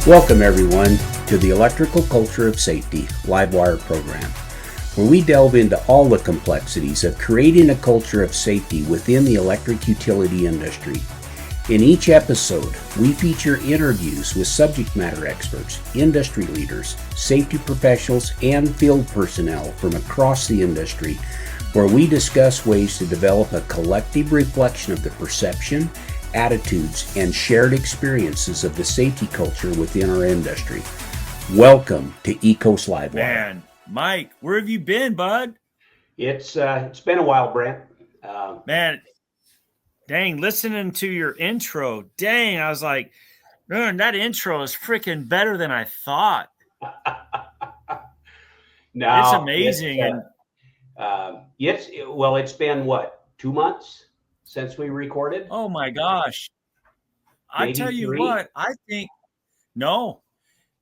Welcome everyone to the Electrical Culture of Safety LiveWire program, where we delve into all the complexities of creating a culture of safety within the electric utility industry. In each episode, we feature interviews with subject matter experts, industry leaders, safety professionals, and field personnel from across the industry, where we discuss ways to develop a collective reflection of the perception, attitudes, and shared experiences of the safety culture within our industry. Welcome to ECOS LiveWire. Man, Mike, where have you been, bud? It's been a while, Brent. Man, dang, listening to your intro, dang, I was like, man, that intro is freaking better than I thought. No, it's amazing. It's been what, 2 months since we recorded? Oh my gosh. Maybe I tell you 3? what, I think, no,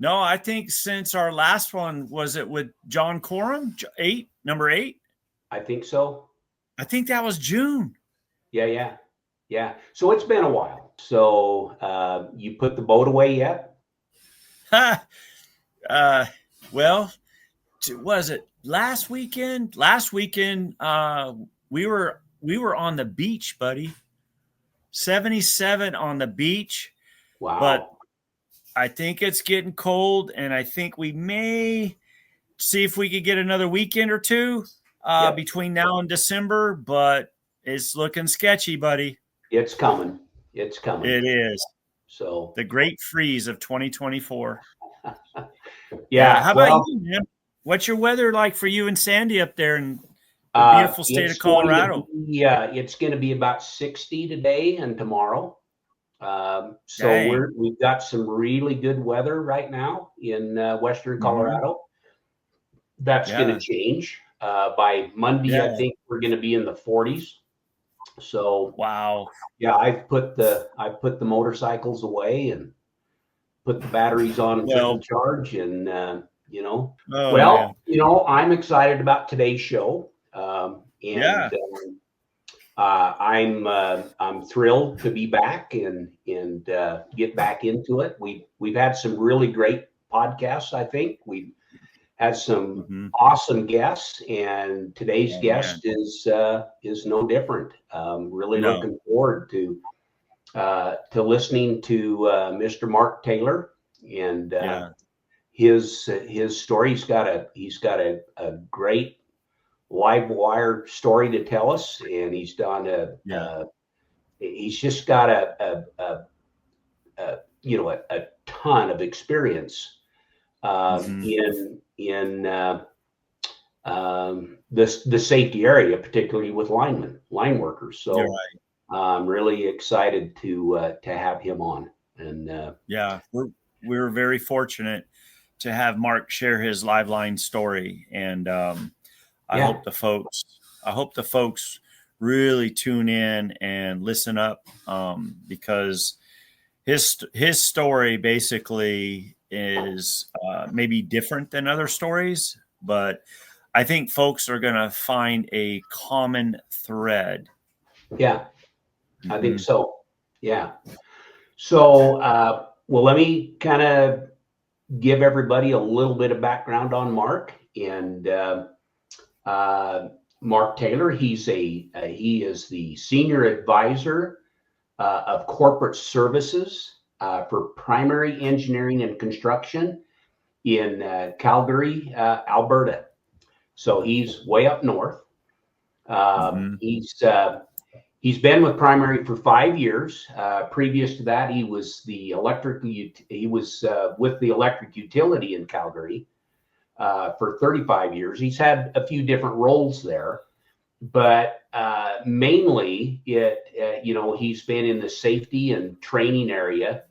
I think since our last one, was it with John Coram, number 8? I think so. I think that was June. Yeah. So it's been a while. So you put the boat away yet? Well, was it last weekend? Last weekend, we were on the beach, buddy. 77 on the beach. Wow. But I think it's getting cold, and I think we may see if we could get another weekend or two between now and December, but it's looking sketchy, buddy. It's coming. It's coming. It is. So the great freeze of 2024. Yeah. How about you, man? What's your weather like for you and Sandy up there in the beautiful state of Colorado? It's going to be about 60 today and tomorrow. So we've got some really good weather right now in Western Colorado. That's going to change. By Monday, I think we're going to be in the 40s. So wow. Yeah, I've put the motorcycles away and put the batteries on triple charge, and I'm excited about today's show. I'm thrilled to be back and get back into it. We've had some really great podcasts. I think we've had some awesome guests, and today's guest is no different. Looking forward to listening to Mr. Mark Taylor and his story. He's got a great LiveWire story to tell us, and he's done he's just got a ton of experience in the safety area, particularly with line workers. So I'm really excited to have him on. And we're very fortunate to have Mark share his Liveline story, and I hope the folks really tune in and listen up, because his story basically is maybe different than other stories, but I think folks are going to find a common thread. Yeah, I think so. Yeah. So, let me kind of give everybody a little bit of background on Mark. And Mark Taylor, he is the senior advisor of corporate services for primary engineering and construction in Calgary, Alberta. So he's way up north. He's been with Primary for 5 years. Previous to that, he was with the electric utility in Calgary for 35 years. He's had a few different roles there, but mainly he's been in the safety and training area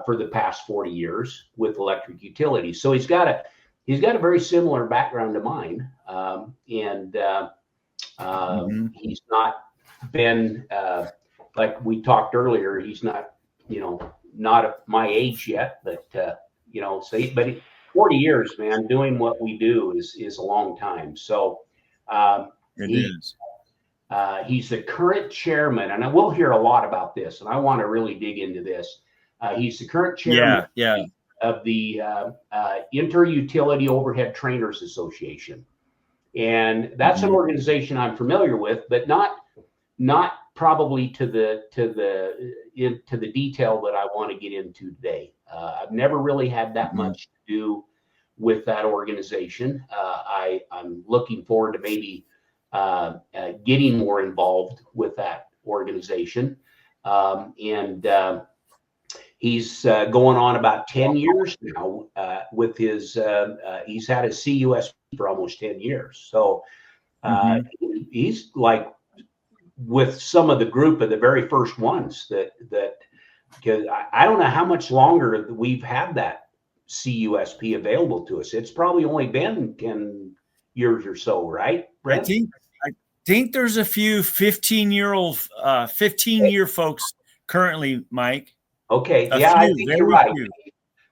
for the past 40 years with electric utilities. So he's got a very similar background to mine, and he's not been like we talked earlier. He's not at my age yet, but 40 years, man, doing what we do is a long time. So he's the current chairman, and we'll hear a lot about this, and I want to really dig into this. He's the current chairman Yeah. of the Inter-Utility Overhead Trainers Association. And that's an organization I'm familiar with, but not probably to the detail that I want to get into today. I've never really had that much to do with that organization. I'm looking forward to maybe getting more involved with that organization. He's going on about 10 years now with his, he's had his CUSP for almost 10 years. So he's like with some of the group of the very first ones that because I don't know how much longer we've had that CUSP available to us. It's probably only been 10 years or so, right, Brent? I think there's a few 15-year folks currently, Mike. Okay. Yeah, I think you're right.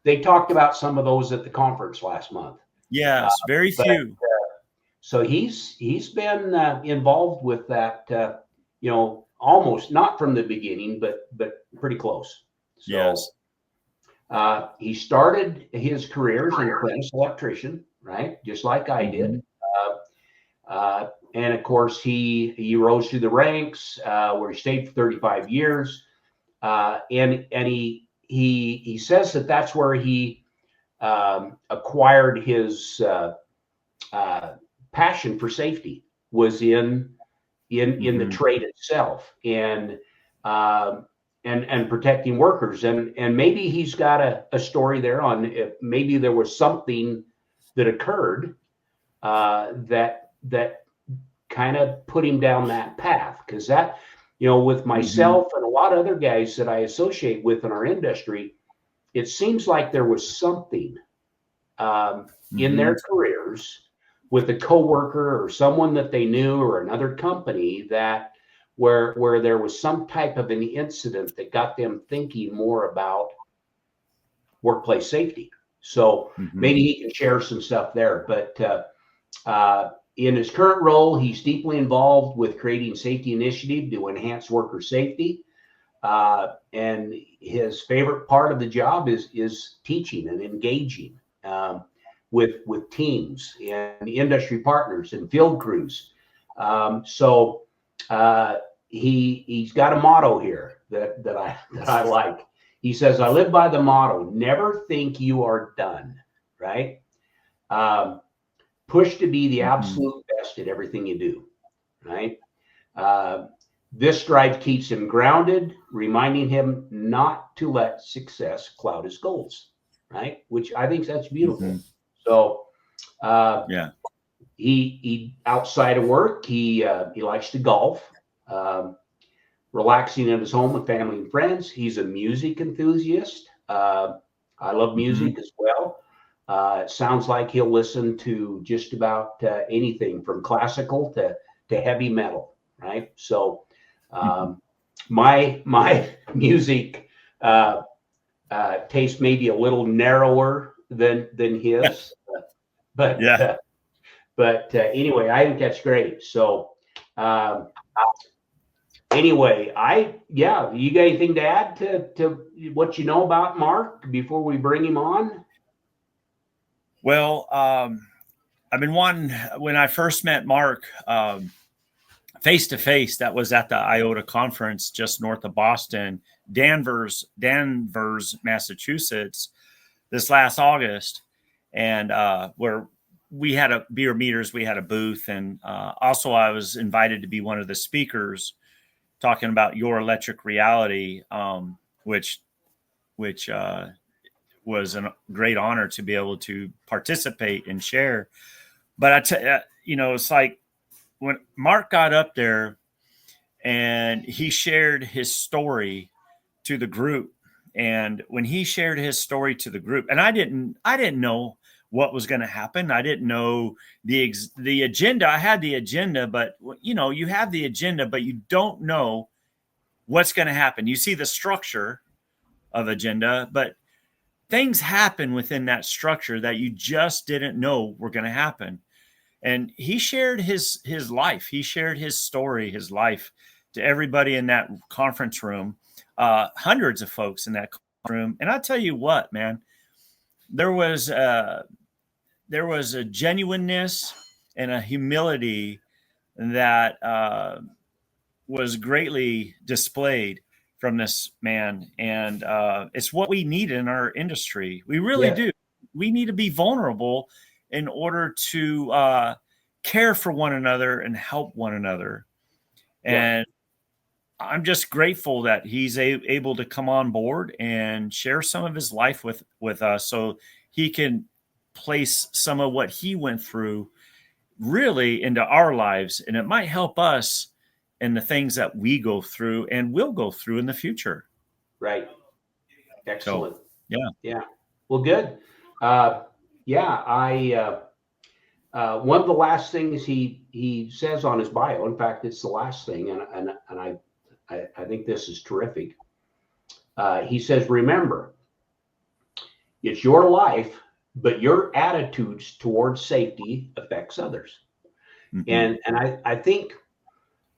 They talked about some of those at the conference last month. Yes, very few. So he's been involved with that, almost not from the beginning, but pretty close. So, yes. He started his career as an apprentice electrician, right? Just like I did. And of course, he rose through the ranks, where he stayed for 35 years. And he says that that's where he acquired his passion for safety, was in the trade itself, and protecting workers. And maybe he's got a story there on if maybe there was something that occurred that kind of put him down that path, because that, with myself and a lot of other guys that I associate with in our industry, it seems like there was something in their careers with a coworker or someone that they knew or another company that where there was some type of an incident that got them thinking more about workplace safety. So maybe he can share some stuff there. But in his current role, he's deeply involved with creating safety initiative to enhance worker safety. And his favorite part of the job is teaching and engaging with teams and industry partners and field crews. So he's got a motto here that I like. He says, "I live by the motto: never think you are done." Right? Push to be the absolute best at everything you do. Right? This drive keeps him grounded, reminding him not to let success cloud his goals. Right? Which I think that's beautiful. So, he outside of work, he likes to golf, relaxing at his home with family and friends. He's a music enthusiast. I love music as well. It sounds like he'll listen to just about anything from classical to heavy metal, right? So, my music taste may be a little narrower than his, but anyway, I think that's great. So anyway, you got anything to add to what you know about Mark before we bring him on? Well, I've been wanting, when I first met Mark face to face, that was at the IOTA conference just north of Boston, Danvers, Massachusetts, this last August, and where we had a Bierer Meters, we had a booth, and also I was invited to be one of the speakers talking about your electric reality, which was a great honor to be able to participate and share. But it's like when Mark got up there and he shared his story to the group, and when he shared his story to the group, and I didn't know what was going to happen. I didn't know the agenda. I had the agenda, but you have the agenda, but you don't know what's going to happen. You see the structure of agenda, but things happen within that structure that you just didn't know were going to happen. And he shared his life. He shared his story, his life, to everybody in that conference room, hundreds of folks in that room. And I tell you what, man, there was a genuineness and a humility that was greatly displayed from this man. And it's what we need in our industry. We really do. We need to be vulnerable in order to care for one another and help one another. And I'm just grateful that he's able to come on board and share some of his life with us, so he can place some of what he went through really into our lives. And it might help us in the things that we go through and will go through in the future. Right. Excellent. So, yeah. Well, good. One of the last things he says on his bio, in fact, it's the last thing, and I think this is terrific. He says, remember, it's your life, but your attitudes towards safety affects others. Mm-hmm. And I think,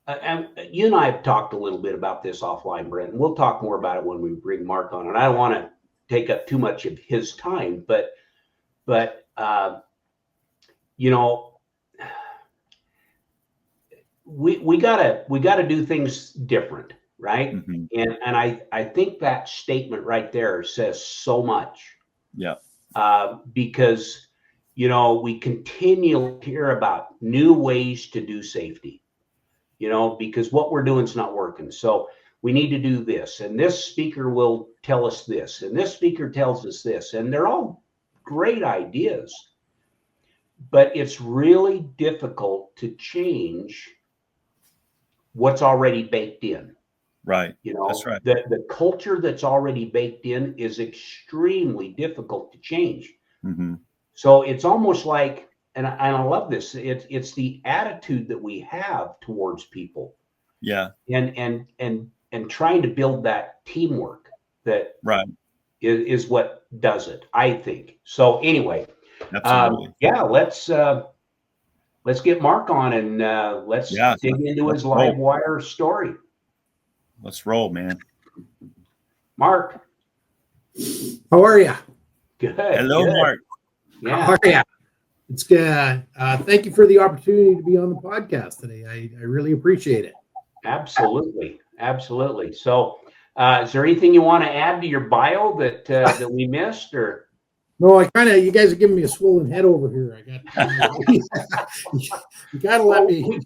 and you and I have talked a little bit about this offline, Brent, and we'll talk more about it when we bring Mark on. And I don't want to take up too much of his time, but you know, we gotta do things different, right? Mm-hmm. And I think that statement right there says so much. Yeah. Because, you know, we continually hear about new ways to do safety, you know, because what we're doing is not working. So we need to do this, and this speaker will tell us this, and this speaker tells us this, and they're all great ideas, but it's really difficult to change what's already baked in. Right. You know, that's right. The culture that's already baked in is extremely difficult to change. Mm-hmm. So it's almost like, and I love this, it's the attitude that we have towards people. Yeah. And trying to build that teamwork that is what does it, I think. So anyway, let's get Mark on, and let's dig into his LiveWire story. Let's roll, man. Mark, how are you? Good. Hello, good. Mark. Yeah. How are you? It's good. Thank you for the opportunity to be on the podcast today. I really appreciate it. Absolutely. So, is there anything you want to add to your bio that we missed, or? No, you guys are giving me a swollen head over here. You gotta let me.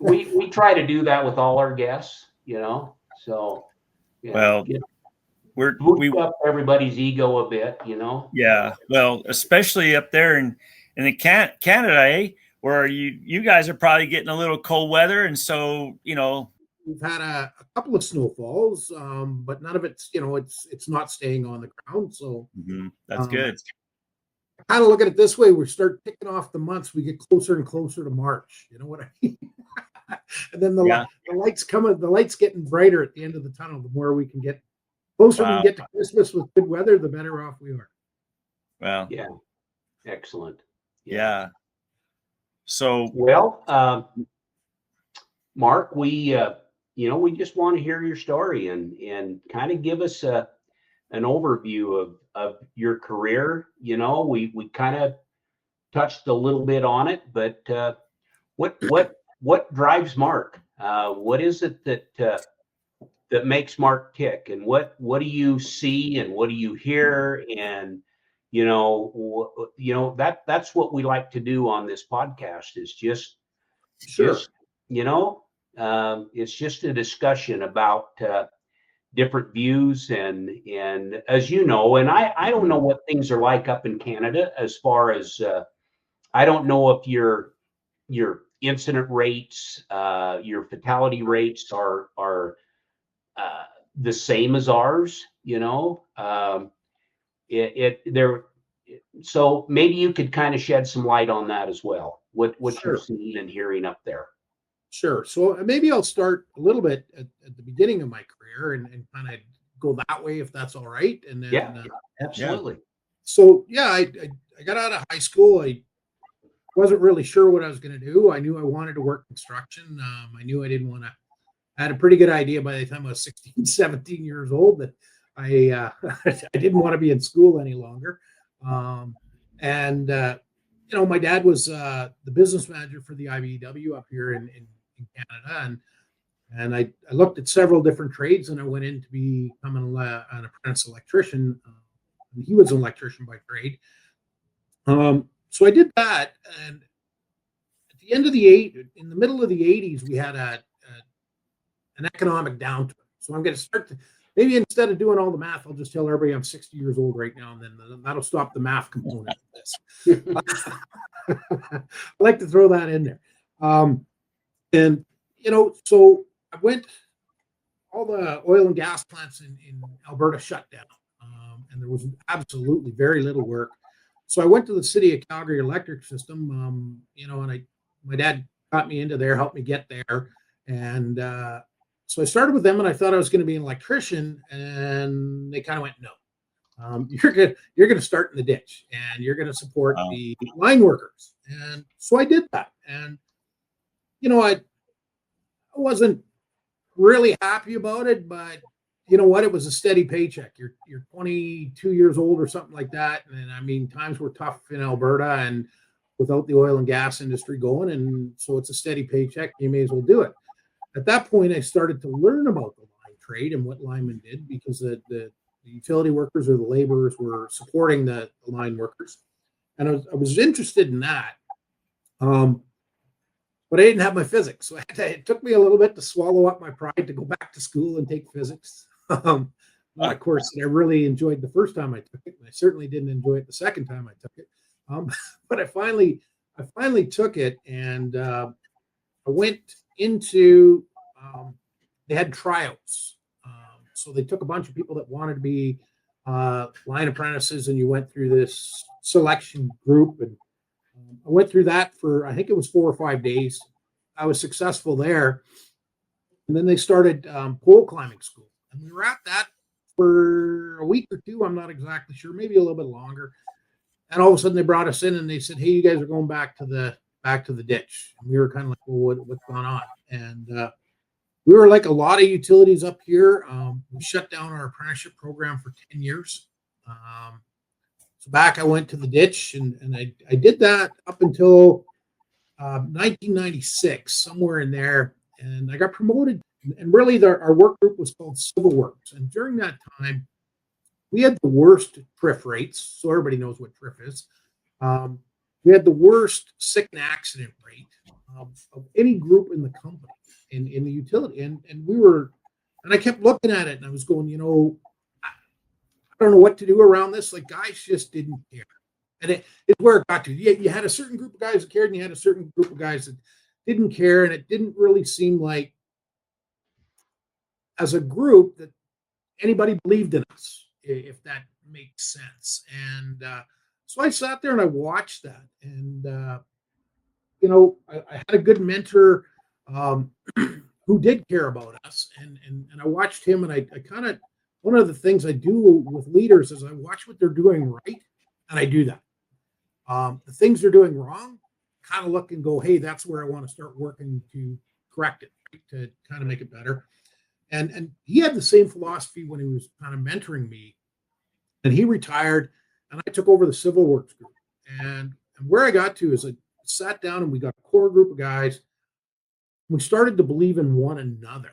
we try to do that with all our guests, you know. So, we up everybody's ego a bit, you know. Yeah, well, especially up there in Canada, where you guys are probably getting a little cold weather, and so you know. We've had a couple of snowfalls, but none of it's, you know, it's not staying on the ground. So that's good. I kind of look at it this way: we start picking off the months, we get closer and closer to March. You know what I mean? And then the lights coming, the lights getting brighter at the end of the tunnel. The more we can get closer we can get to Christmas with good weather, the better off we are. Well, yeah, excellent. Yeah. So Mark, we just want to hear your story and kind of give us an overview of your career. You know, we kind of touched a little bit on it, but what drives Mark? What is it that makes Mark tick? And what do you see and what do you hear? And that's what we like to do on this podcast is just it's just a discussion about different views and as you know, and I don't know what things are like up in Canada as far as I don't know if your incident rates, your fatality rates are the same as ours, you know. So maybe you could kind of shed some light on that as well. What you're seeing and hearing up there. Sure. So maybe I'll start a little bit at the beginning of my career and kind of go that way, if that's all right. And then absolutely. So I got out of high school. I wasn't really sure what I was going to do. I knew I wanted to work construction. I knew I didn't want to. I had a pretty good idea by the time I was 16, 17 years old that I I didn't want to be in school any longer. And my dad was the business manager for the IBEW up here in Canada, and I looked at several different trades, and I went in to become an apprentice electrician. He was an electrician by trade. So I did that, and at the end of in the middle of the 80s, we had an economic downturn. So I'm going to start to, maybe instead of doing all the math, I'll just tell everybody I'm 60 years old right now, and then that'll stop the math component of this. I like to throw that in there. And, so I went, all the oil and gas plants in Alberta shut down, and there was absolutely very little work. So I went to the City of Calgary electric system, and my dad got me into there, helped me get there. And so I started with them, and I thought I was going to be an electrician, and they kind of went, no, you're going to start in the ditch, and you're going to support the line workers. And so I did that. And, I wasn't really happy about it, but you know what? It was a steady paycheck. You're 22 years old or something like that. And I mean, times were tough in Alberta and without the oil and gas industry going. And so it's a steady paycheck. You may as well do it. At that point, I started to learn about the line trade and what linemen did, because the utility workers or the laborers were supporting the line workers. And I was interested in that. But I didn't have my physics. So it took me a little bit to swallow up my pride to go back to school and take physics. Not a course that I really enjoyed the first time I took it. And I certainly didn't enjoy it the second time I took it. But I finally took it, and I went into, they had tryouts. So they took a bunch of people that wanted to be line apprentices, and you went through this selection group, and I went through that for, I think it was 4 or 5 days. I was successful there. And then they started pole climbing school. And we were at that for a week or two. I'm not exactly sure, maybe a little bit longer. And all of a sudden they brought us in, and they said, hey, you guys are going back to the ditch. And we were kind of like, well, what's going on? And we were like a lot of utilities up here. We shut down our apprenticeship program for 10 years. So back I went to the ditch, and I did that up until 1996, somewhere in there. And I got promoted. And really, our work group was called Civil Works. And during that time, we had the worst TRIF rates. So everybody knows what TRIF is. We had the worst sick and accident rate of any group in the company, in the utility. And I kept looking at it, and I was going, I don't know what to do around this. Like, guys just didn't care. And it's where it got to. You had a certain group of guys that cared, and you had a certain group of guys that didn't care. And it didn't really seem like, as a group, that anybody believed in us, if that makes sense. And so I sat there and I watched that. And, I had a good mentor who did care about us. And I watched him, and I kind of, one of the things I do with leaders is I watch what they're doing right, and I do that. The things they're doing wrong, kind of look and go, hey, that's where I want to start working to correct it, right? To kind of make it better. And he had the same philosophy when he was kind of mentoring me. And he retired, and I took over the Civil Works group. And where I got to is I sat down, and we got a core group of guys. We started to believe in one another,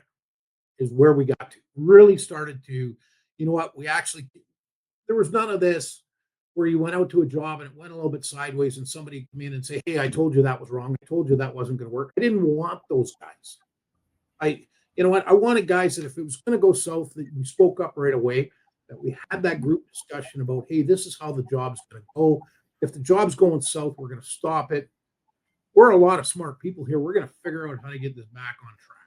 is where we got to. Really started to, there was none of this where you went out to a job and it went a little bit sideways, and somebody come in and say, hey, I told you that was wrong. I told you that wasn't going to work. I didn't want those guys. I wanted guys that if it was going to go south, that we spoke up right away, that we had that group discussion about, hey, this is how the job's going to go. If the job's going south, we're going to stop it. We're a lot of smart people here. We're going to figure out how to get this back on track.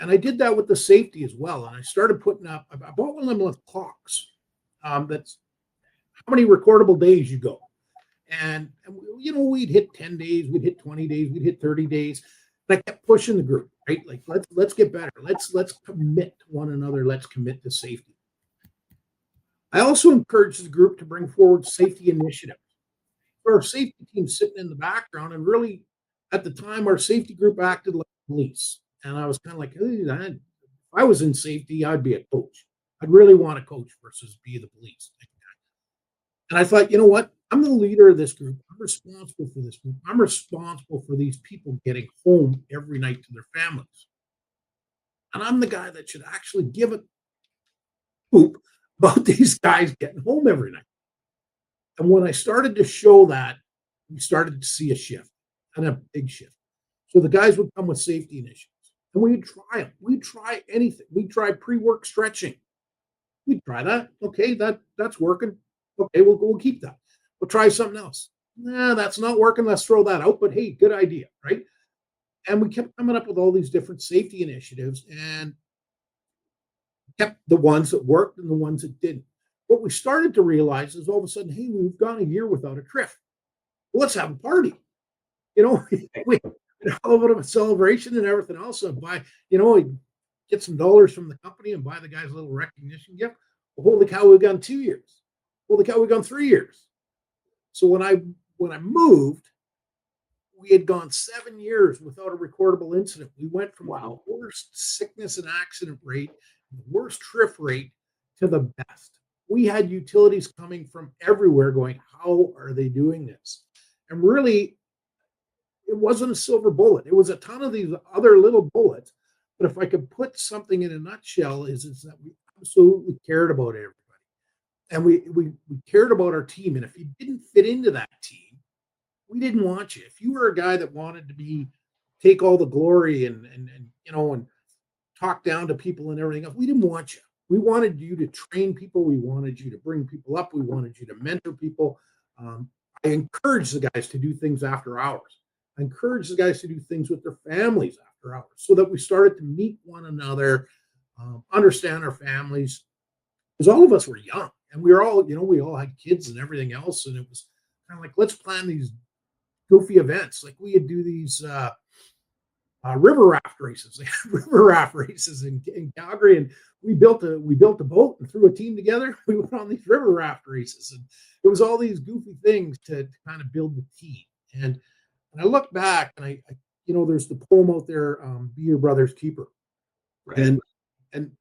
And I did that with the safety as well. And I started putting up, I bought one of them with clocks. That's how many recordable days you go. And we'd hit 10 days, we'd hit 20 days, we'd hit 30 days. And I kept pushing the group, right? Like, let's get better. Let's commit to one another. Let's commit to safety. I also encouraged the group to bring forward safety initiatives. Our safety team sitting in the background, and really at the time, our safety group acted like police. And I was kind of like, hey, if I was in safety, I'd be a coach. I'd really want to coach versus be the police. And I thought, you know what? I'm the leader of this group. I'm responsible for this group. I'm responsible for these people getting home every night to their families. And I'm the guy that should actually give a poop about these guys getting home every night. And when I started to show that, we started to see a shift, and a big shift. So the guys would come with safety initiatives, and we'd try them. We'd try anything. We'd try pre-work stretching. We'd try that. Okay, that's working. Okay, we'll keep that. We'll try something else. Nah, that's not working. Let's throw that out. But hey, good idea, right? And we kept coming up with all these different safety initiatives and kept the ones that worked and the ones that didn't. What we started to realize is all of a sudden, hey, we've gone a year without a TRIF. Well, let's have a party. You know, we all bit of a celebration and everything else. And buy, get some dollars from the company and buy the guys a little recognition gift. Well, holy cow, we've gone 2 years. Holy cow, we've gone 3 years. So when I moved, we had gone 7 years without a recordable incident. We went from the worst sickness and accident rate, the worst TRIF rate, to the best. We had utilities coming from everywhere going, how are they doing this? And really, it wasn't a silver bullet. It was a ton of these other little bullets. But if I could put something in a nutshell, is that we absolutely cared about everybody. And we cared about our team. And if you didn't fit into that team, we didn't want you. If you were a guy that wanted to take all the glory and talk down to people and everything else, we didn't want you. We wanted you to train people. We wanted you to bring people up. We wanted you to mentor people. I encouraged the guys to do things after hours. I encouraged the guys to do things with their families after hours, so that we started to meet one another, understand our families, because all of us were young and we all had kids and everything else. And it was kind of like, let's plan these goofy events. Like we would do these river raft races. They had river raft races in Calgary, and we built a boat and threw a team together. We went on these river raft races, and it was all these goofy things to kind of build the team. And I look back, and I there's the poem out there, "Be Your Brother's Keeper," right? And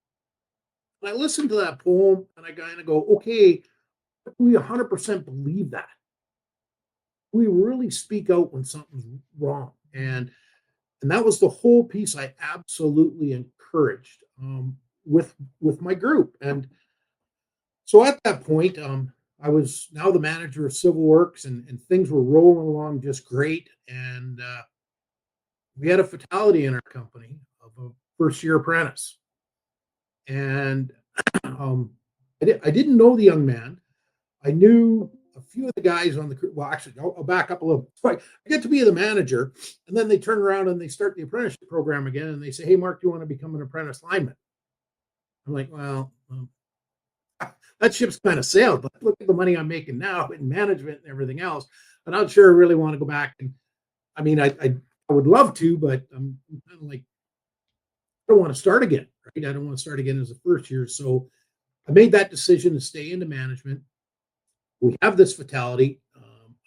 I listened to that poem, and I kind of go, okay, we 100% believe that. We really speak out when something's wrong, and that was the whole piece I absolutely encouraged with my group. And so at that point, I was now the manager of Civil Works, and things were rolling along just great. And we had a fatality in our company of a first-year apprentice. And I didn't know the young man. I knew a few of the guys on the crew. Well, actually, I'll back up a little. So I get to be the manager, and then they turn around and they start the apprenticeship program again, and they say, "Hey, Mark, do you want to become an apprentice lineman?" I'm like, well, that ship's kind of sailed, but look at the money I'm making now in management and everything else. I'm not sure I really want to go back. And I mean, I would love to, but I'm kind of like, I don't want to start again, right? I don't want to start again as a first year. So I made that decision to stay into management. We have this fatality.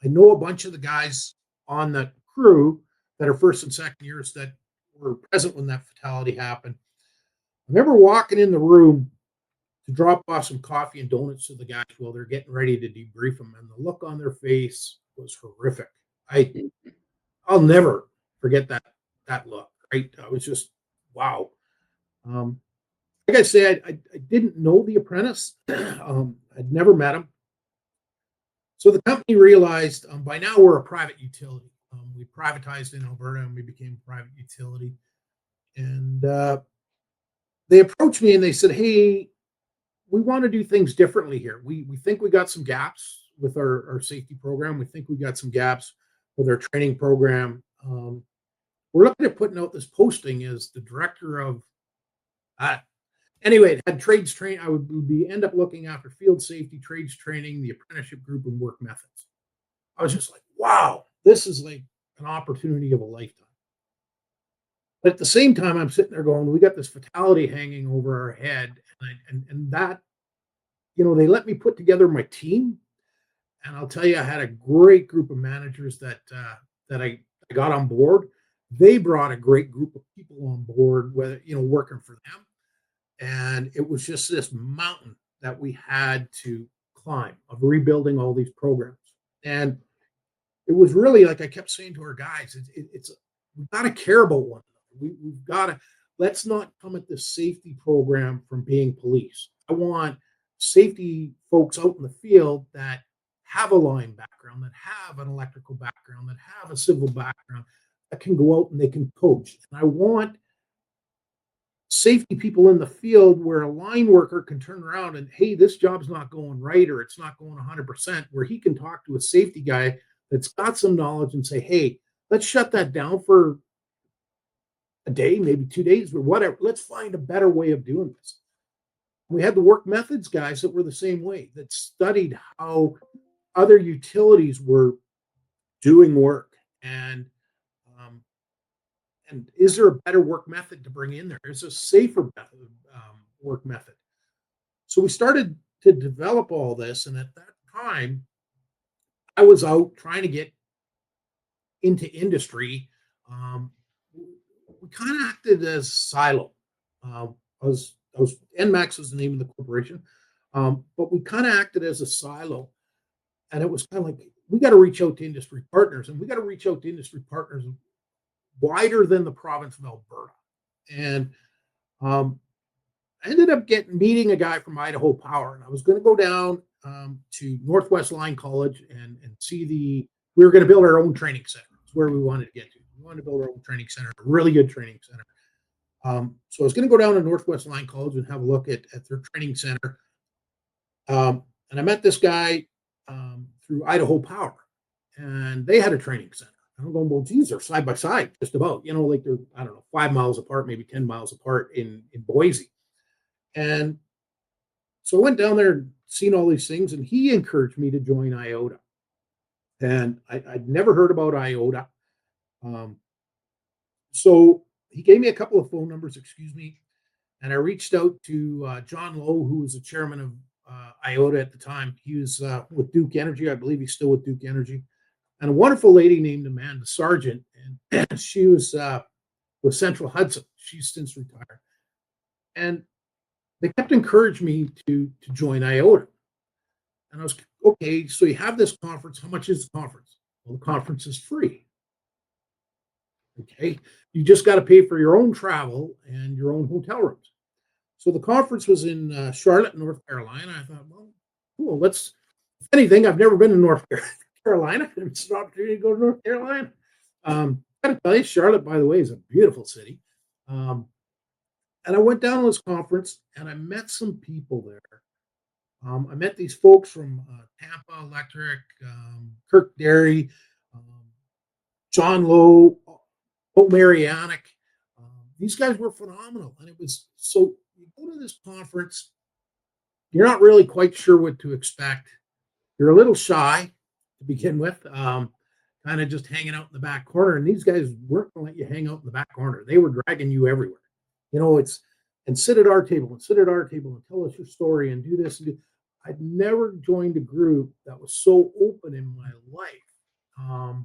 I know a bunch of the guys on the crew that are first and second years that were present when that fatality happened. I remember walking in the room to drop off some coffee and donuts to the guys while they're getting ready to debrief them, and the look on their face was horrific. I'll never forget that look. Right? I was just, wow. Like I say, I didn't know the apprentice. I'd never met him. So the company realized by now we're a private utility. We privatized in Alberta and we became a private utility. And they approached me and they said, "Hey, we want to do things differently here. We think we got some gaps with our safety program. We think we got some gaps with our training program. We're looking at putting out this posting as the director of anyway, it had trades training. I would end up looking after field safety, trades training, the apprenticeship group, and work methods." I was just like, wow, this is like an opportunity of a lifetime. But at the same time, I'm sitting there going, we got this fatality hanging over our head. And that, they let me put together my team. And I'll tell you, I had a great group of managers that I got on board. They brought a great group of people on board, whether, working for them. And it was just this mountain that we had to climb of rebuilding all these programs. And it was really like I kept saying to our guys, it's we've got to care about one another. We've got to, let's not come at this safety program from being police. I want safety folks out in the field that have a line background, that have an electrical background, that have a civil background, that can go out and they can coach. And I want safety people in the field where a line worker can turn around and, hey, this job's not going right, or it's not going 100%, where he can talk to a safety guy that's got some knowledge and say, hey, let's shut that down for a day, maybe 2 days, or whatever. Let's find a better way of doing this. We had the work methods guys that were the same way, that studied how other utilities were doing work, and is there a better work method to bring in there? Is a safer work method? So we started to develop all this, and at that time, I was out trying to get into industry. We kind of acted as a silo. I was NMAX was the name of the corporation, but we kind of acted as a silo, and it was kind of like we got to reach out to industry partners, and we got to reach out to industry partners wider than the province of Alberta. And I ended up meeting a guy from Idaho Power, and I was going to go down to Northwest Line College and see we were going to build our own training center. That's where we wanted to get to. We wanted to build our own training center, a really good training center. So I was going to go down to Northwest Line College and have a look at their training center. And I met this guy through Idaho Power, and they had a training center. I'm going, well, geez, they're side by side, just about, like they're, I don't know, 5 miles apart, maybe 10 miles apart in Boise. And so I went down there and seen all these things, and he encouraged me to join IOTA. And I'd never heard about IOTA. So he gave me a couple of phone numbers, and I reached out to John Lowe, who was the chairman of IOTA at the time. He was with Duke Energy. I believe he's still with Duke Energy. And a wonderful lady named Amanda Sargent, and she was with Central Hudson. She's since retired. And they kept encouraging me to join IOTA. And I was, okay, so you have this conference. How much is the conference? Well, the conference is free. Okay, you just got to pay for your own travel and your own hotel rooms. So the conference was in Charlotte, North Carolina. I thought, well, cool. If anything, I've never been to North Carolina. It's an opportunity to go to North Carolina. I got to tell you, Charlotte, by the way, is a beautiful city. And I went down to this conference, and I met some people there. I met these folks from Tampa Electric, Kirk Derry, John Lowe, Marianic. These guys were phenomenal. And it was, so you go to this conference, you're not really quite sure what to expect. You're a little shy to begin with, kind of just hanging out in the back corner. And these guys weren't going to let you hang out in the back corner. They were dragging you everywhere. And sit at our table and tell us your story and do this and do. I'd never joined a group that was so open in my life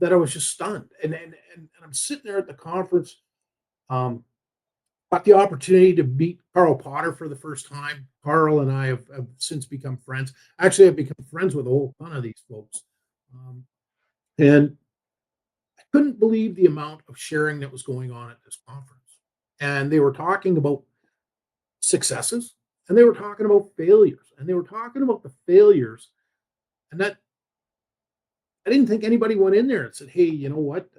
that I was just stunned. And I'm sitting there at the conference, got the opportunity to meet Carl Potter for the first time. Carl and I have since become friends. Actually, I've become friends with a whole ton of these folks. And I couldn't believe the amount of sharing that was going on at this conference. And they were talking about successes, and they were talking about failures, and they were talking about the failures. And that I didn't think anybody went in there and said, hey, you know what?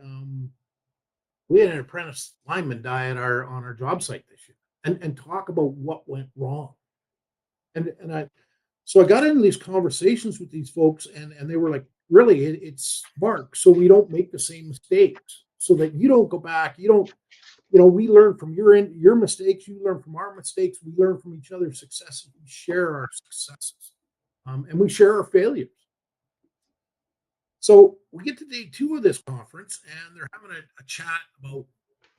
We had an apprentice lineman die on our job site this year, and talk about what went wrong. So I got into these conversations with these folks, and they were like, really, it's smart, so we don't make the same mistakes, so that you don't go back. We learn from your mistakes. You learn from our mistakes. We learn from each other's successes. We share our successes, and we share our failures. So we get to day 2 of this conference, and they're having a chat about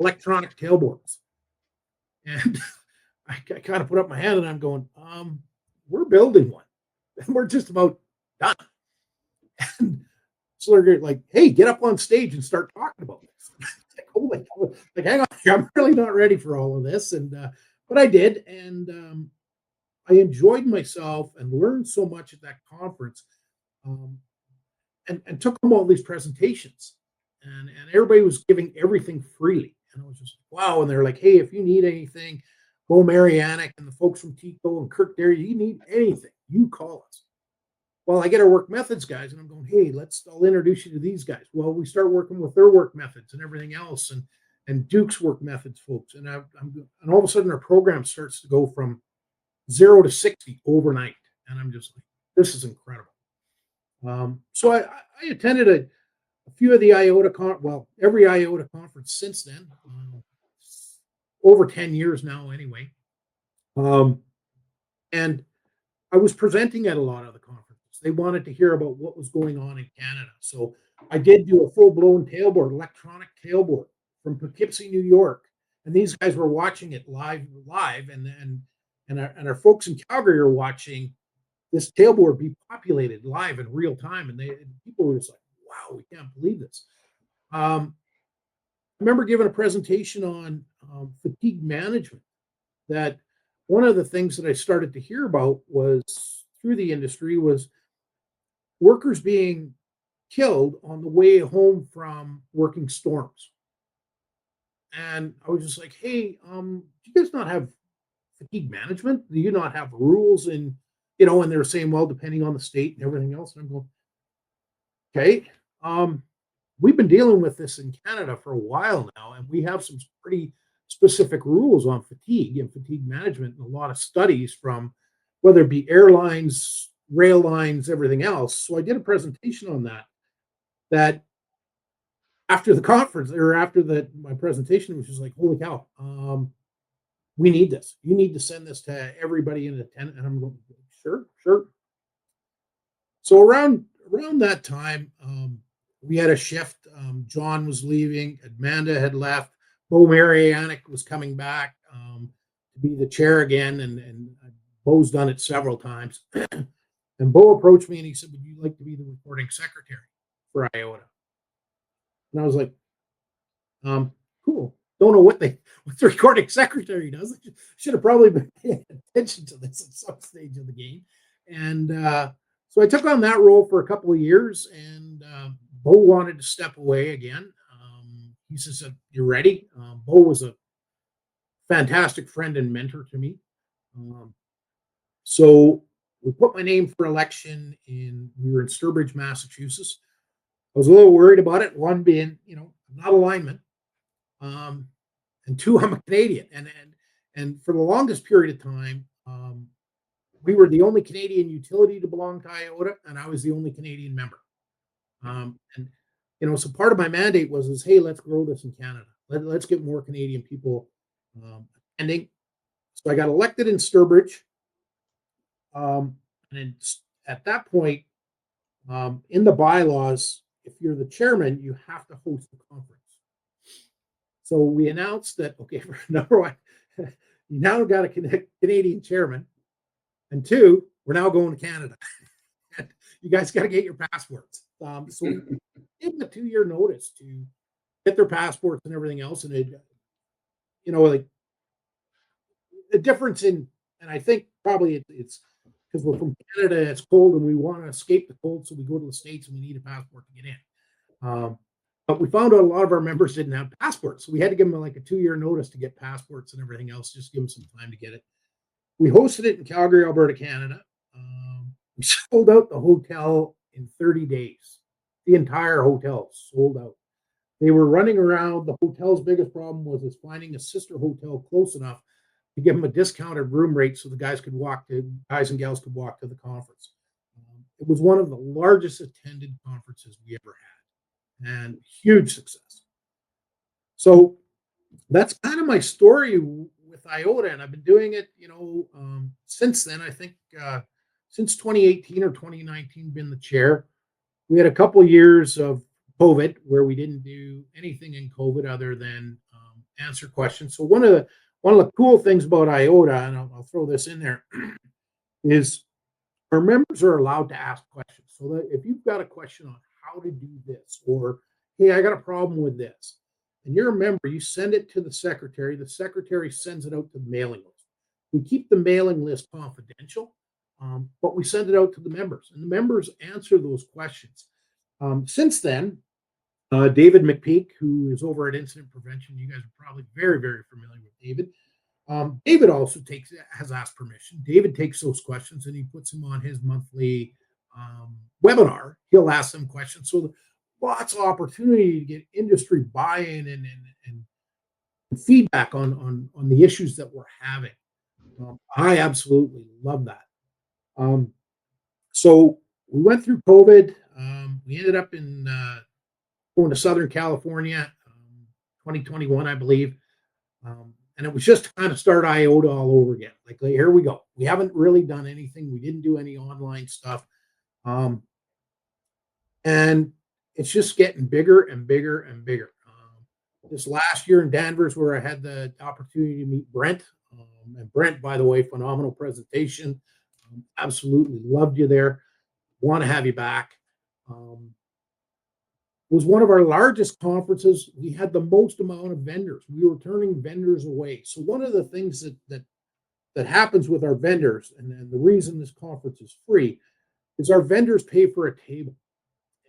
electronic tailboards. And I kind of put up my hand, and I'm going, we're building one, and we're just about done. And so they're like, hey, get up on stage and start talking about this. Like, hang on, I'm really not ready for all of this. And but I did, and I enjoyed myself and learned so much at that conference, um, and took home all these presentations, and everybody was giving everything freely, and I was just wow. And they're like, "Hey, if you need anything, Bo Marianic and the folks from Tico and Kirk Dairy, you need anything, you call us." Well, I get our work methods guys, and I'm going, "Hey, I'll introduce you to these guys." Well, we start working with their work methods and everything else, and Duke's work methods folks, and all of a sudden our program starts to go from 0 to 60 overnight, and I'm just like, "This is incredible." So I attended a few of the every IOTA conference since then, over 10 years now, anyway. Um, and I was presenting at a lot of the conferences. They wanted to hear about what was going on in Canada. So I did do a full blown tailboard, electronic tailboard from Poughkeepsie, New York. And these guys were watching it live, and our folks in Calgary are watching this tailboard be populated live in real time. And people were just like, wow, we can't believe this. I remember giving a presentation on fatigue management. That one of the things that I started to hear about was through the industry was workers being killed on the way home from working storms. And I was just like, hey, do you guys not have fatigue management? Do you not have rules? And and they were saying, well, depending on the state and everything else. And I'm going, okay. We've been dealing with this in Canada for a while now, and we have some pretty specific rules on fatigue and fatigue management, and a lot of studies from whether it be airlines, rail lines, everything else. So I did a presentation on that after the conference, or after my presentation, which was like, holy cow, we need this. You need to send this to everybody in attendance. And I'm going, sure. So around that time, we had a shift. John was leaving. Amanda had left. Bo Marianic was coming back to be the chair again, and Bo's done it several times. And Bo approached me and he said, would you like to be the recording secretary for IOTA? And I was like, cool. Don't know what the recording secretary does. I should have probably been paying attention to this at some stage of the game. And so I took on that role for a couple of years, and Bo wanted to step away again. He said, "You ready?" Bo was a fantastic friend and mentor to me. So we put my name for election we were in Sturbridge, Massachusetts. I was a little worried about it. One being, I'm not a lineman. And two, I'm a Canadian. And for the longest period of time, we were the only Canadian utility to belong to IOTA, and I was the only Canadian member. So part of my mandate was, hey, let's grow this in Canada. Let's get more Canadian people attending. So I got elected in Sturbridge. And at that point, in the bylaws, if you're the chairman, you have to host the conference. So we announced that, okay, for number one, you now got a Canadian chairman. And two, we're now going to Canada. You guys got to get your passports. So we gave them a 2-year notice to get their passports and everything else. And like the difference and I think probably it's because we're from Canada, it's cold, and we want to escape the cold, so we go to the States and we need a passport to get in. But we found out a lot of our members didn't have passports, so we had to give them like a 2-year notice to get passports and everything else, just give them some time to get it. We hosted it in Calgary, Alberta, Canada. We sold out the hotel in 30 days. The entire hotel sold out. They were running around. The hotel's biggest problem was finding a sister hotel close enough to give them a discounted room rate so the guys and gals could walk to the conference. It was one of the largest attended conferences we ever had, and huge success. So that's kind of my story with IOTA, and I've been doing it, since then. I think since 2018 or 2019, been the chair. We had a couple of years of COVID where we didn't do anything in COVID other than answer questions. So one of the cool things about IOTA, and I'll throw this in there, is our members are allowed to ask questions. So that if you've got a question on how to do this, or hey, I got a problem with this, and you're a member, you send it to the secretary. The secretary sends it out to the mailing list. We keep the mailing list confidential, but we send it out to the members, and the members answer those questions. Since then, David McPeak, who is over at Incident Prevention, you guys are probably very, very familiar with David. David also has asked permission. David takes those questions and he puts them on his monthly webinar. He'll ask them questions. So lots of opportunity to get industry buy-in and feedback on the issues that we're having. I absolutely love that. So we went through COVID. We ended up in going to Southern California, 2021, I believe. And it was just to kind of start IOTA all over again. Like, here we go. We haven't really done anything. We didn't do any online stuff. And it's just getting bigger and bigger and bigger. This last year in Danvers, where I had the opportunity to meet Brent. And Brent, by the way, phenomenal presentation. Absolutely loved you there. Want to have you back. Was one of our largest conferences. We had the most amount of vendors. We were turning vendors away. So one of the things that happens with our vendors, and the reason this conference is free, is our vendors pay for a table.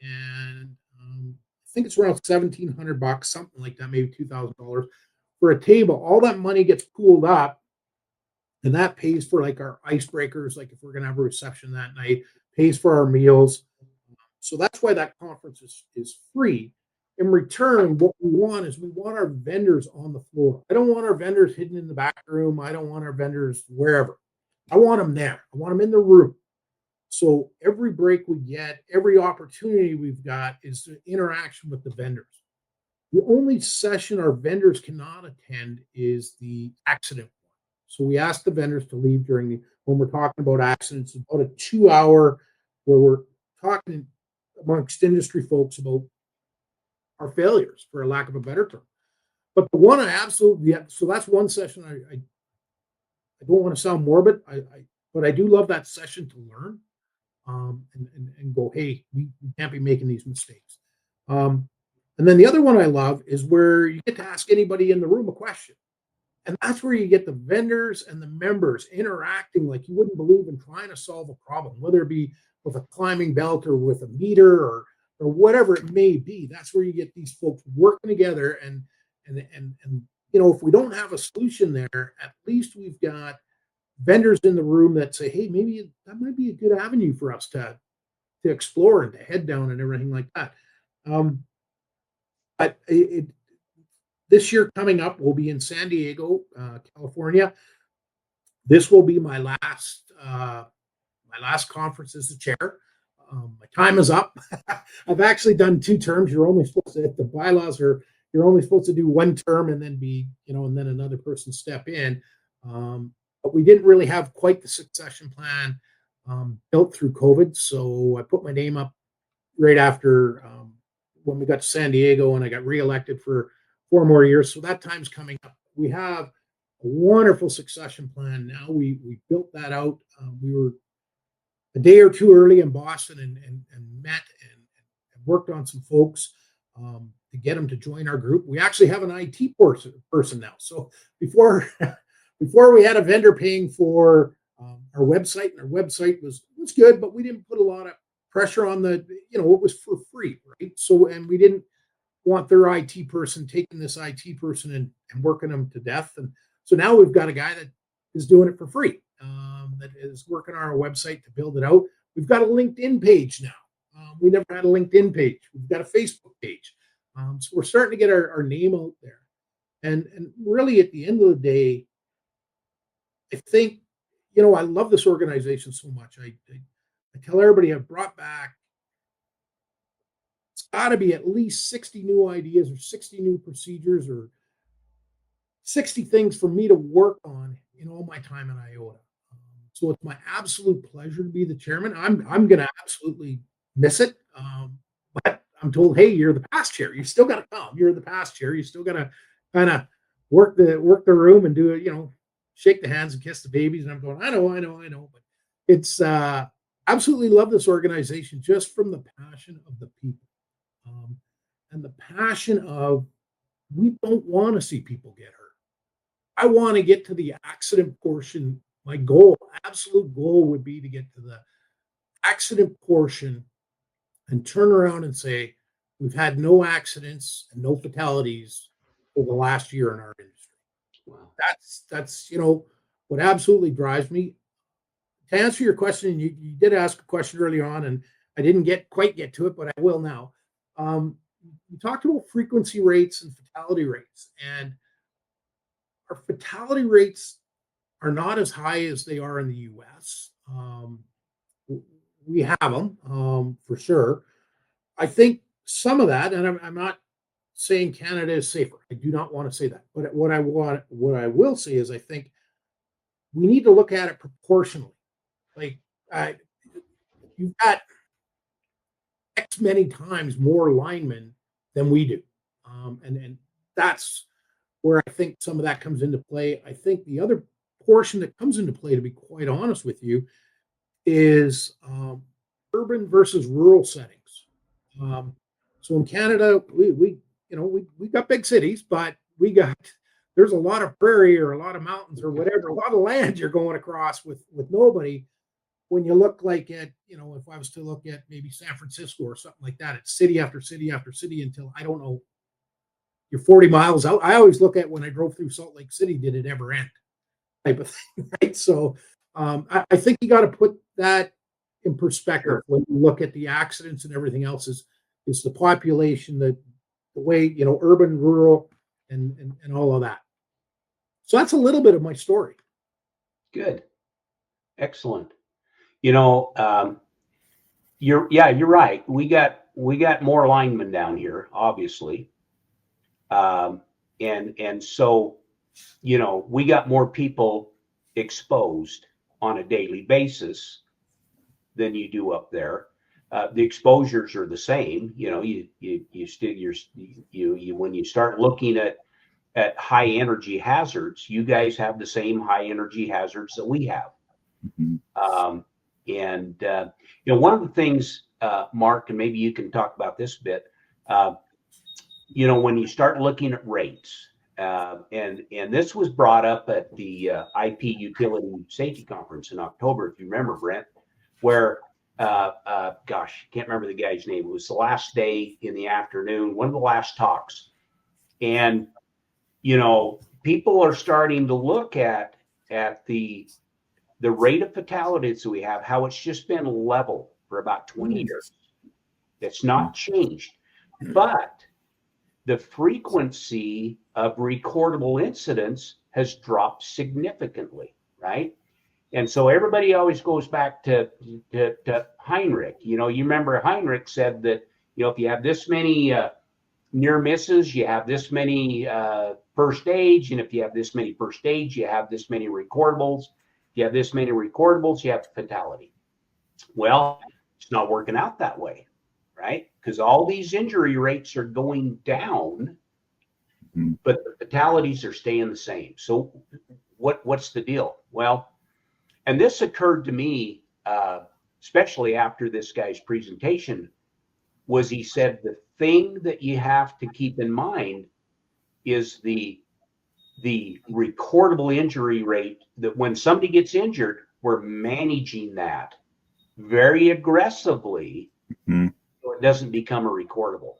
And I think it's around $1,700, something like that, maybe $2,000 for a table. All that money gets pooled up, and that pays for like our icebreakers, like if we're going to have a reception that night, pays for our meals. So that's why that conference is free. In return, what we want is we want our vendors on the floor. I don't want our vendors hidden in the back room. I don't want our vendors wherever. I want them there. I want them in the room. So every break we get, every opportunity we've got is the interaction with the vendors. The only session our vendors cannot attend is the accident one. So we ask the vendors to leave when we're talking about accidents, about a 2-hour where we're talking amongst industry folks about our failures, for a lack of a better term. But the one I absolutely, so that's one session I don't want to sound morbid, but I do love that session to learn and go, hey, we can't be making these mistakes. And then the other one I love is where you get to ask anybody in the room a question. And that's where you get the vendors and the members interacting like you wouldn't believe in, trying to solve a problem, whether it be with a climbing belt or with a meter or whatever it may be. That's where you get these folks working together. And if we don't have a solution there, at least we've got vendors in the room that say, hey, maybe that might be a good avenue for us to explore and to head down and everything like that. But this year coming up, we'll be in San Diego, California. This will be my last conference as the chair. My time is up. I've actually done 2 terms. You're only supposed to, the bylaws are, you're only supposed to do 1 term and then and then another person step in. But we didn't really have quite the succession plan built through COVID. So I put my name up right after when we got to San Diego, and I got reelected for 4 more years. So that time's coming up. We have a wonderful succession plan now. We built that out. We were a day or 2 early in Boston and met and worked on some folks to get them to join our group. We actually have an IT person now. So before we had a vendor paying for our website, and our website was good, but we didn't put a lot of pressure on it was for free, right? So, and we didn't want their IT person taking this IT person and working them to death. And so now we've got a guy that is doing it for free, that is working on our website to build it out. We've got a LinkedIn page now. We never had a LinkedIn page. We've got a Facebook page. So we're starting to get our name out there. And really at the end of the day, I think, I love this organization so much. I tell everybody I've brought back, it's got to be at least 60 new ideas or 60 new procedures or 60 things for me to work on in all my time in IOTA. So it's my absolute pleasure to be the chairman. I'm going to absolutely miss it. But I'm told, hey, you're the past chair. You still got to come. You're the past chair. You still got to kind of work the room and do it, shake the hands and kiss the babies. And I'm going, I know. But it's absolutely love this organization just from the passion of the people and the passion of, we don't want to see people get hurt. I want to get to the accident portion. My goal, absolute goal, would be to get to the accident portion and turn around and say, we've had no accidents and no fatalities for the last year in our industry. Wow. That's what absolutely drives me. To answer your question, you did ask a question earlier on, and I didn't quite get to it, but I will now. You talked about frequency rates and fatality rates, and our fatality rates are not as high as they are in the U.S. We have them for sure. I think some of that, and I'm not saying Canada is safer. I do not want to say that. But what I will say is, I think we need to look at it proportionally. Like, you've got X many times more linemen than we do, and that's where I think some of that comes into play. I think the other portion that comes into play, to be quite honest with you, is urban versus rural settings. So in Canada, we got big cities, but there's a lot of prairie or a lot of mountains or whatever, a lot of land you're going across with nobody. When you look like at, if I was to look at maybe San Francisco or something like that, it's city after city after city until, I don't know, you're 40 miles out. I always look at when I drove through Salt Lake City, did it ever end? Type of thing, right? So I think you got to put that in perspective. Sure. When you look at the accidents and everything else, is the population, the way, urban, rural, and all of that. So that's a little bit of my story. Good. Excellent. You're right. We got more linemen down here, obviously. And so, we got more people exposed on a daily basis than you do up there. The exposures are the same. When you start looking at high energy hazards, you guys have the same high energy hazards that we have. Mm-hmm. One of the things, Mark, and maybe you can talk about this a bit, when you start looking at rates, and this was brought up at the IP Utility Safety Conference in October, if you remember, Brent, where, can't remember the guy's name. It was the last day in the afternoon, one of the last talks. And, people are starting to look at the rate of fatalities that we have, how it's just been level for about 20 years. It's not changed. But the frequency of recordable incidents has dropped significantly, right? And so everybody always goes back to Heinrich. You remember Heinrich said that, if you have this many near misses, you have this many first aids, and if you have this many first aids, you have this many recordables. You have this many recordables, you have fatality. Well, it's not working out that way, right? Because all these injury rates are going down, but the fatalities are staying the same. So what's the deal? Well, and this occurred to me, especially after this guy's presentation, was he said the thing that you have to keep in mind is the recordable injury rate, that when somebody gets injured, we're managing that very aggressively, so it doesn't become a recordable.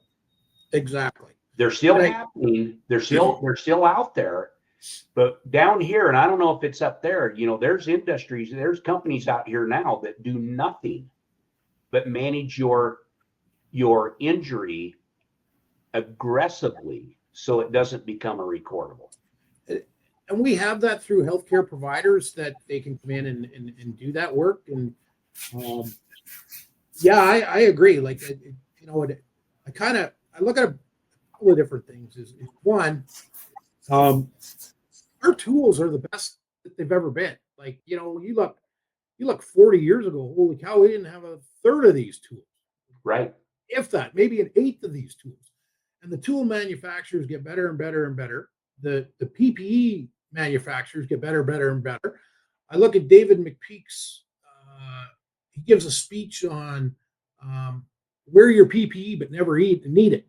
Exactly. They're still happening. They're still out there. But down here, and I don't know if it's up there, there's industries, there's companies out here now that do nothing but manage your injury aggressively so it doesn't become a recordable. And we have that through healthcare providers that they can come in and do that work. And I agree. Like, I look at a couple of different things. Is one, our tools are the best that they've ever been. Like, you look 40 years ago, holy cow, we didn't have a third of these tools. Right. If that, maybe an eighth of these tools. And the tool manufacturers get better and better and better. The PPE manufacturers get better, better, and better. I look at David McPeak's, he gives a speech on wear your PPE but never need it.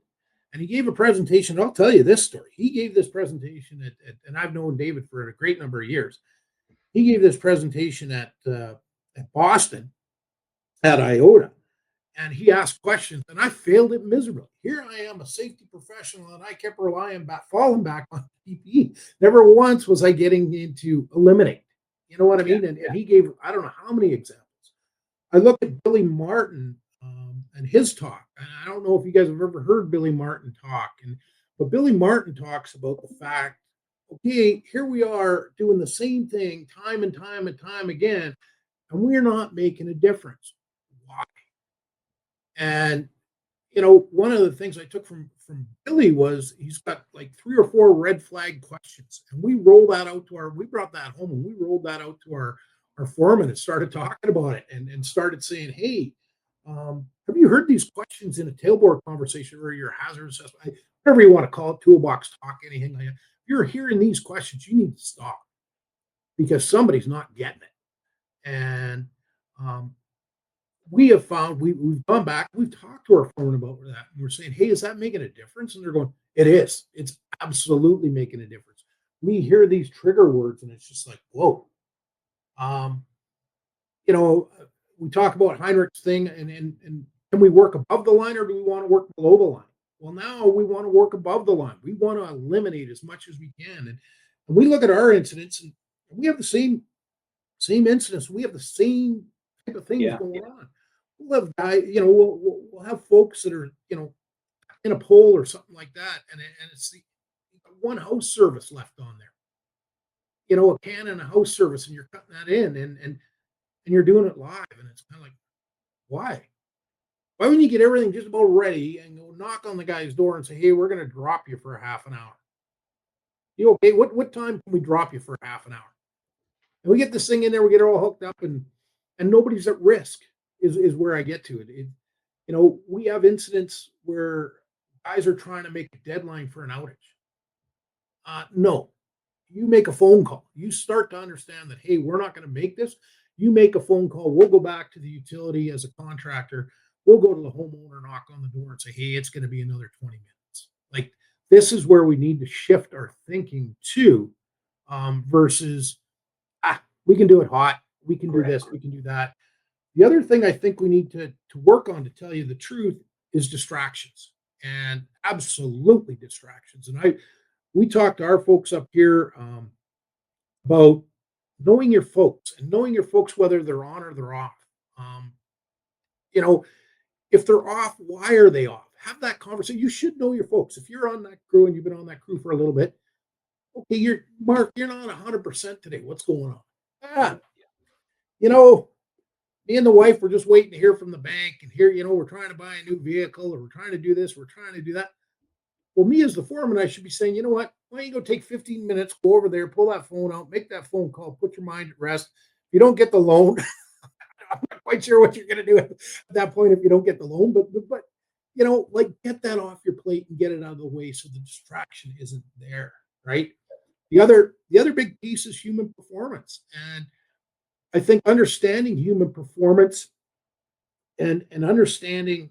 And he gave a presentation. I'll tell you this story. He gave this presentation and I've known David for a great number of years. He gave this presentation at Boston at IOTA, and he asked questions, and I failed it miserably. Here I am, a safety professional, and I kept falling back on PPE. Never once was I getting into eliminate. You know what I mean? And he gave, I don't know how many examples. I looked at Billy Martin and his talk, and I don't know if you guys have ever heard Billy Martin talk, but Billy Martin talks about the fact, okay, here we are doing the same thing time and time and time again, and we're not making a difference. Why? And one of the things I took from Billy was he's got like 3 or 4 red flag questions, and we brought that home and we rolled that out to our foreman and started talking about it and started saying, hey, have you heard these questions in a tailboard conversation or your hazard assessment, whatever you want to call it, toolbox talk, anything like that? If you're hearing these questions, you need to stop because somebody's not getting it. And we have found we've gone back, we've talked to our foreman about that, and we're saying, hey, is that making a difference? And they're going, it is. It's absolutely making a difference. We hear these trigger words, and it's just like, whoa. We talk about Heinrich's thing, and can we work above the line or do we want to work below the line? Well, now we want to work above the line. We want to eliminate as much as we can, and we look at our incidents, and we have the same incidents. We have the same type of things going on. We'll have guys, we'll have folks that are, in a pole or something like that, and it's the one house service left on there. A can and a house service, and you're cutting that in, and you're doing it live, and it's kind of like, why? Why wouldn't you get everything just about ready and go knock on the guy's door and say, hey, we're going to drop you for a half an hour? You okay? What time can we drop you for a half an hour? And we get this thing in there, we get it all hooked up, and nobody's at risk is where I get to it. We have incidents where guys are trying to make a deadline for an outage. No, you make a phone call. You start to understand that, hey, we're not going to make this. You make a phone call. We'll go back to the utility as a contractor. We'll go to the homeowner, knock on the door and say, hey, it's going to be another 20 minutes. Like, this is where we need to shift our thinking to versus, we can do it hot. We can do this. We can do that. The other thing I think we need to work on, to tell you the truth, is distractions, and absolutely distractions. And we talked to our folks up here about knowing your folks, whether they're on or they're off. If they're off, why are they off? Have that conversation. You should know your folks. If you're on that crew and you've been on that crew for a little bit, okay, Mark, you're not 100% today. What's going on? Me and the wife were just waiting to hear from the bank, and here, we're trying to buy a new vehicle, or we're trying to do this, we're trying to do that. Well, me as the foreman, I should be saying, you know what? Why don't you go take 15 minutes, go over there, pull that phone out, make that phone call, put your mind at rest. If you don't get the loan, I'm not quite sure what you're going to do at that point if you don't get the loan, but get that off your plate and get it out of the way so the distraction isn't there, right? The other big piece is human performance. And I think understanding human performance and understanding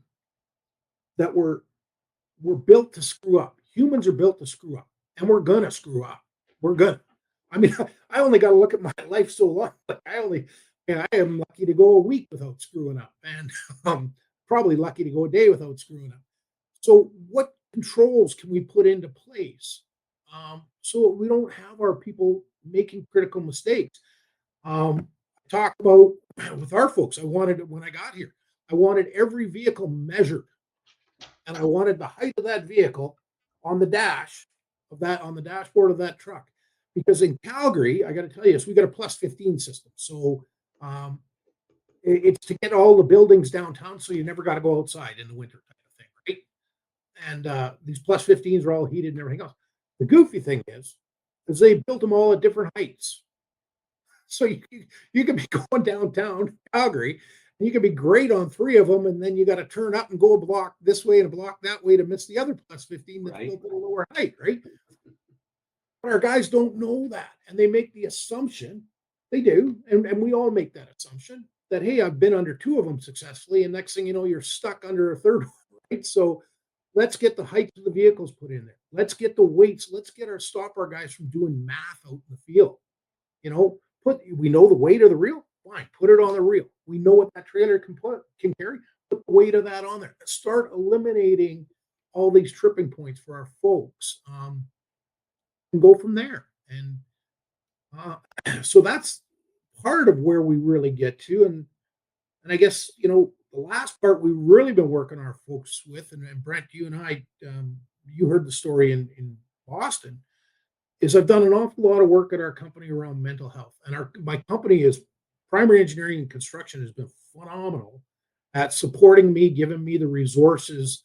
that we're built to screw up. Humans are built to screw up, and we're gonna screw up. We're gonna. I mean, I only got to look at my life so long. Like I am lucky to go a week without screwing up, and probably lucky to go a day without screwing up. So, what controls can we put into place so we don't have our people making critical mistakes? Talk about with our folks. I wanted it when I got here. I wanted every vehicle measured, and I wanted the height of that vehicle on the dashboard of that truck. Because in Calgary, I got to tell you, we got a plus 15 system. So it's to get all the buildings downtown, so you never got to go outside in the winter type of thing, right? And these plus 15s are all heated and everything else. The goofy thing is they built them all at different heights. So you can be going downtown Calgary, and you can be great on 3 of them, and then you got to turn up and go a block this way and a block that way to miss the other plus 15 that's built at a lower height, right? But our guys don't know that, and they make the assumption, they do, and we all make that assumption, that, hey, I've been under 2 of them successfully, and next thing you know, you're stuck under a third one, right? So let's get the heights of the vehicles put in there. Let's get the weights. Let's stop our guys from doing math out in the field. You know, we know the weight of the reel. Fine, put it on the reel. We know what that trailer can carry. Put the weight of that on there. Start eliminating all these tripping points for our folks, and go from there. And so that's part of where we really get to. And I guess, the last part we've really been working our folks with, and Brent, you and I, you heard the story in Boston, is I've done an awful lot of work at our company around mental health. And my company is primary engineering and construction has been phenomenal at supporting me, giving me the resources,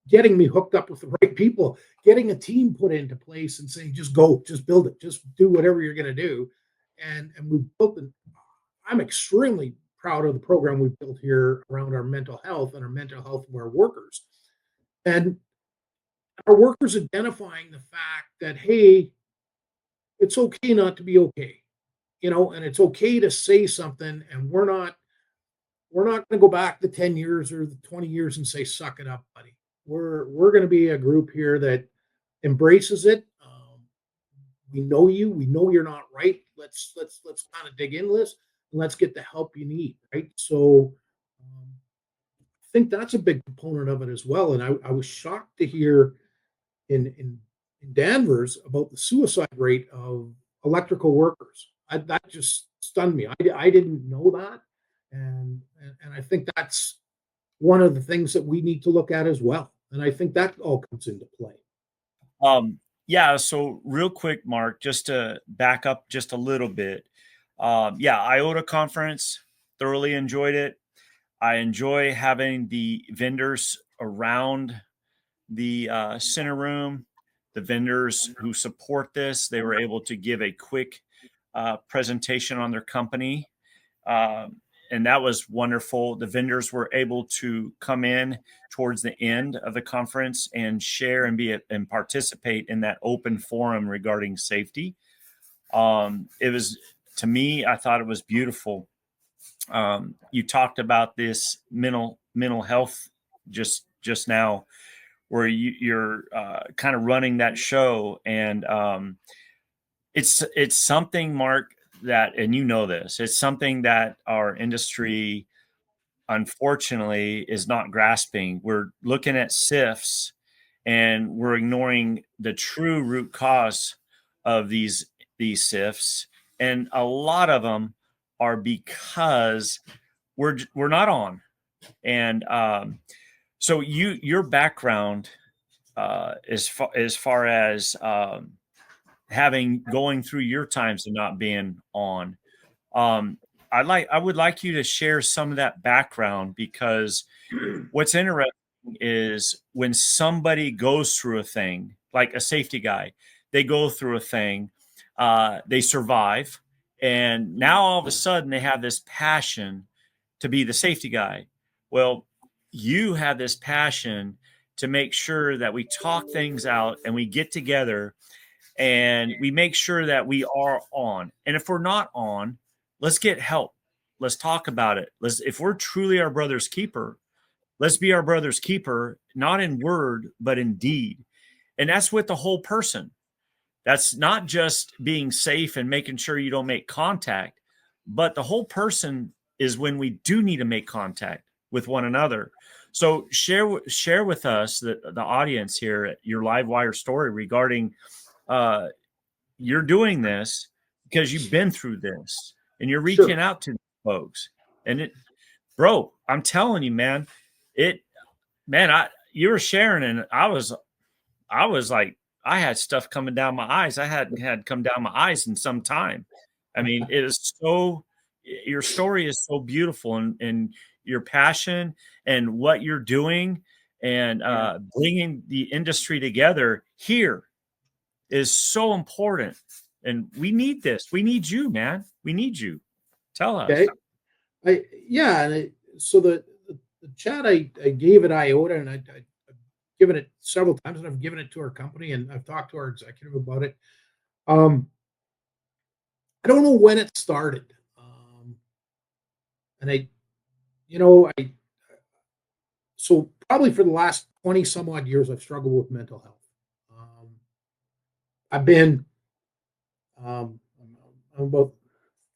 getting me hooked up with the right people, getting a team put into place and saying, just go, just build it, just do whatever you're going to do. And we built it. I'm extremely proud of the program we built here around our mental health and our mental health of our workers. And our workers identifying the fact that, hey, it's okay not to be okay, and it's okay to say something, and we're not going to go back the 10 years or the 20 years and say, suck it up, buddy. We're going to be a group here that embraces it. We know you. We know you're not right. Let's kind of dig into this and let's get the help you need. Right. So I think that's a big component of it as well. And I was shocked to hear in Danvers about the suicide rate of electrical workers. That just stunned me. I didn't know that. And I think that's one of the things that we need to look at as well. And I think that all comes into play. Yeah. So real quick, Mark, just to back up just a little bit. IOTA conference, thoroughly enjoyed it. I enjoy having the vendors around the center room, the vendors who support this. They were able to give a quick presentation on their company. And that was wonderful. The vendors were able to come in towards the end of the conference and share and participate in that open forum regarding safety. It was, to me, I thought it was beautiful. You talked about this mental health just now, where you're kind of running that show, and it's something, Mark, that, and this, it's something that our industry, unfortunately, is not grasping. We're looking at SIFs and we're ignoring the true root cause of these SIFs. And a lot of them are because we're not on. And so your background, as far as going through your times of not being on, I would like you to share some of that background, because what's interesting is when somebody goes through a thing, like a safety guy, they go through a thing, they survive, and now all of a sudden they have this passion to be the safety guy. Well, you have this passion to make sure that we talk things out and we get together and we make sure that we are on. And if we're not on, let's get help. Let's talk about it. If we're truly our brother's keeper, let's be our brother's keeper, not in word, but in deed. And that's with the whole person. That's not just being safe and making sure you don't make contact, but the whole person is when we do need to make contact with one another. So share with us, the audience here, your LiveWire story regarding you're doing this because you've been through this and you're reaching out to folks. And bro, I'm telling you, man, you were sharing, and I was like, I had stuff coming down my eyes. I hadn't had come down my eyes in some time. I mean, your story is so beautiful, and your passion and what you're doing and bringing the industry together here is so important. And we need this. We need you, man. We need you. Tell us. Okay. So the chat I gave at IOTA, and I've given it several times, and I've given it to our company, and I've talked to our executive about it. I don't know when it started. And So probably for the last 20 some odd years, I've struggled with mental health. I've been I'm about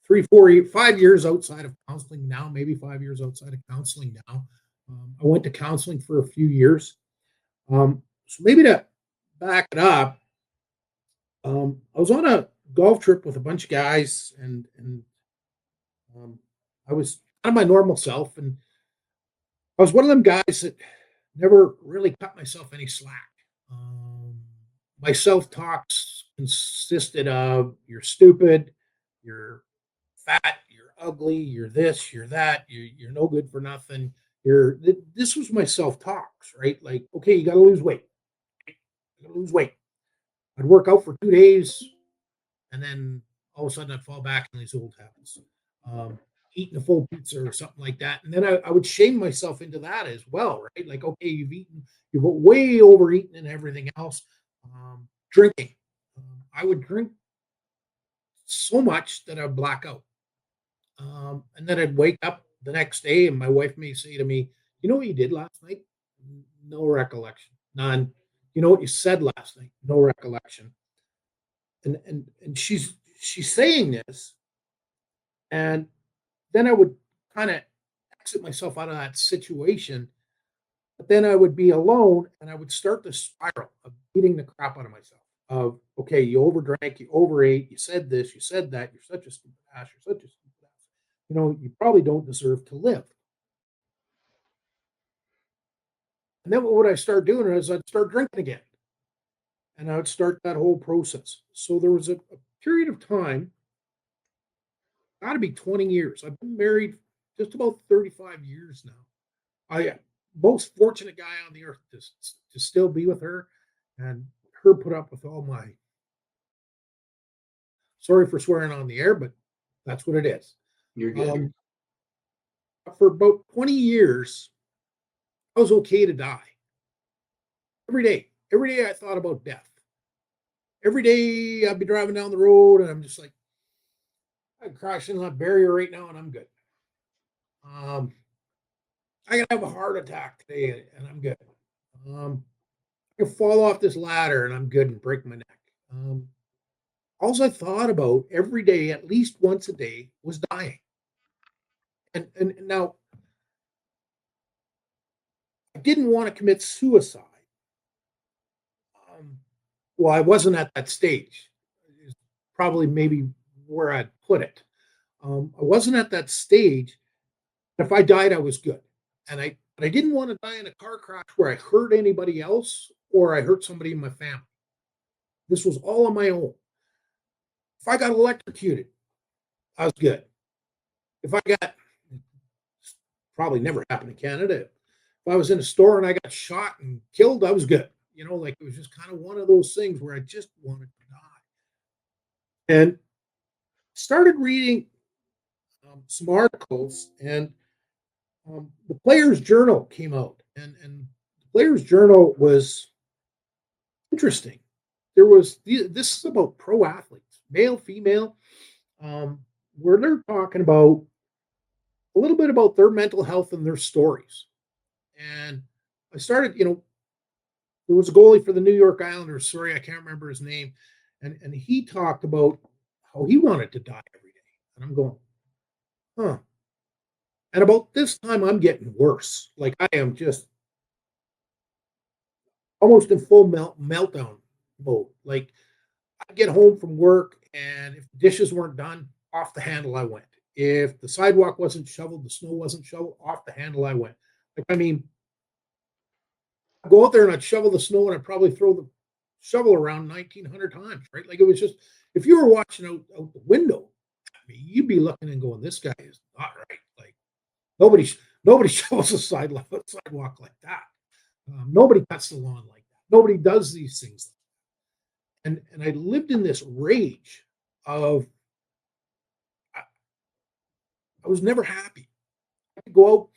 5 years outside of counseling now, maybe 5 years outside of counseling now. I went to counseling for a few years. So maybe to back it up, I was on a golf trip with a bunch of guys, and I was kind of my normal self, and I was one of them guys that never really cut myself any slack. Um, my self talks consisted of "you're stupid, you're fat, you're ugly, you're this, you're that, you're no good for nothing." This was my self talks, right? Like, okay, you got to lose weight. You got to lose weight. I'd work out for 2 days, and then all of a sudden I'd fall back in these old habits. Um, Eating a full pizza or something like that. And then I would shame myself into that as well, right? Like, okay, you've way overeaten and everything else. Drinking. I would drink so much that I'd black out. And then I'd wake up the next day and my wife may say to me, "You know what you did last night?" No recollection. None. "You know what you said last night?" No recollection. And she's saying this, and then I would kind of exit myself out of that situation. But then I would be alone and I would start the spiral of beating the crap out of myself. Of, okay, you overdrank, you overate, you said this, you said that, you're such a stupid ass, you're such a stupid ass. You probably don't deserve to live. And then what would I start doing is I'd start drinking again. And I would start that whole process. So there was a period of time, got to be 20 years. I've been married just about 35 years now. I most fortunate guy on the earth to still be with her, and her put up with all my, sorry for swearing on the air, but that's what it is. You're good. For about 20 years, I was okay to die. Every day I thought about death. Every day I'd be driving down the road and I'm just like, I'd crash into that barrier right now and I'm good. I could have a heart attack today and I'm good. I could fall off this ladder and I'm good and break my neck. All I thought about every day, at least once a day, was dying. And now I didn't want to commit suicide. Well, I wasn't at that stage. Is probably maybe where I'd put it. I wasn't at that stage. If I died, I was good. But I didn't want to die in a car crash where I hurt anybody else or I hurt somebody in my family. This was all on my own. If I got electrocuted, I was good. If I got, probably never happened in Canada. If I was in a store and I got shot and killed, I was good. Like it was just kind of one of those things where I just wanted to die. And started reading some articles, and the Player's Journal came out, and the Player's Journal was interesting. This is about pro athletes, male, female, where they're talking about a little bit about their mental health and their stories. And I started, there was a goalie for the New York Islanders. Sorry, I can't remember his name. And he talked about how he wanted to die every day. And I'm going, huh. And about this time, I'm getting worse. Like I am just almost in full meltdown mode. Like I get home from work, and if the dishes weren't done, off the handle I went. If the sidewalk wasn't shoveled, the snow wasn't shoveled, off the handle I went. Like, I mean, I'd go out there and I'd shovel the snow, and I'd probably throw the shovel around 1,900 times, right? Like it was just, if you were watching out the window, I mean, you'd be looking and going, this guy is not right. Like nobody shovels a sidewalk like that. Nobody cuts the lawn like that. Nobody does these things. And I lived in this rage of, I was never happy. I'd go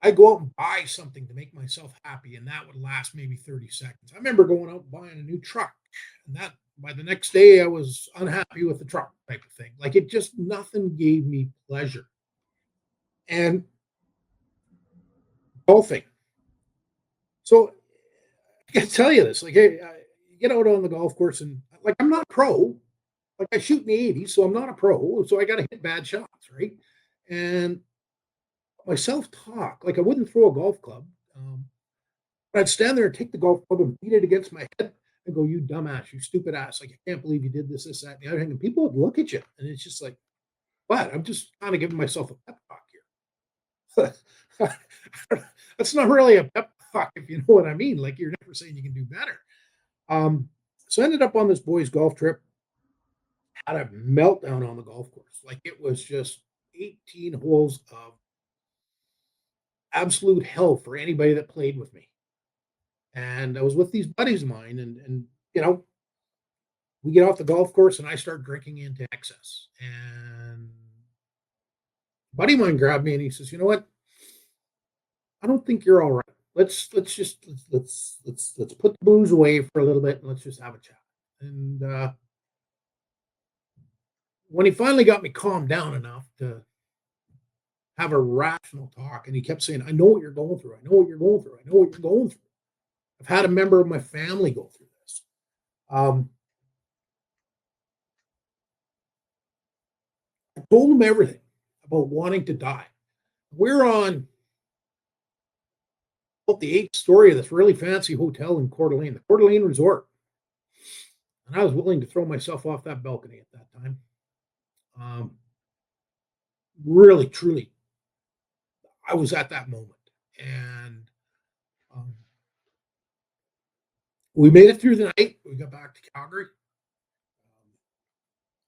out and buy something to make myself happy, and that would last maybe 30 seconds. I remember going out and buying a new truck, and that by the next day I was unhappy with the truck type of thing. Like it just, nothing gave me pleasure. And golfing. So I gotta tell you this, like, hey, you get out on the golf course and like, I'm not a pro. Like I shoot in the 80s, so I'm not a pro. So I got to hit bad shots, right? And my self-talk, like I wouldn't throw a golf club. I'd stand there and take the golf club and beat it against my head and go, "You dumbass, you stupid ass! Like I can't believe you did this, this, that, and the other thing." And people would look at you, and it's just like, "What? I'm just kind of giving myself a pep talk here." That's not really a pep talk, if you know what I mean. Like you're never saying you can do better. So I ended up on this boys' golf trip. Had a meltdown on the golf course. Like it was just 18 holes of absolute hell for anybody that played with me. And I was with these buddies of mine, and we get off the golf course and I start drinking into excess. And a buddy of mine grabbed me and he says, "You know what? I don't think you're all right. Let's put the booze away for a little bit and let's just have a chat." And when he finally got me calmed down enough to have a rational talk, and he kept saying, "I know what you're going through. I know what you're going through. I know what you're going through. I've had a member of my family go through this." I told him everything about wanting to die. We're on the 8th story of this really fancy hotel in Coeur d'Alene, the Coeur d'Alene Resort. And I was willing to throw myself off that balcony at that time. Really, truly, I was at that moment. And we made it through the night. We got back to Calgary.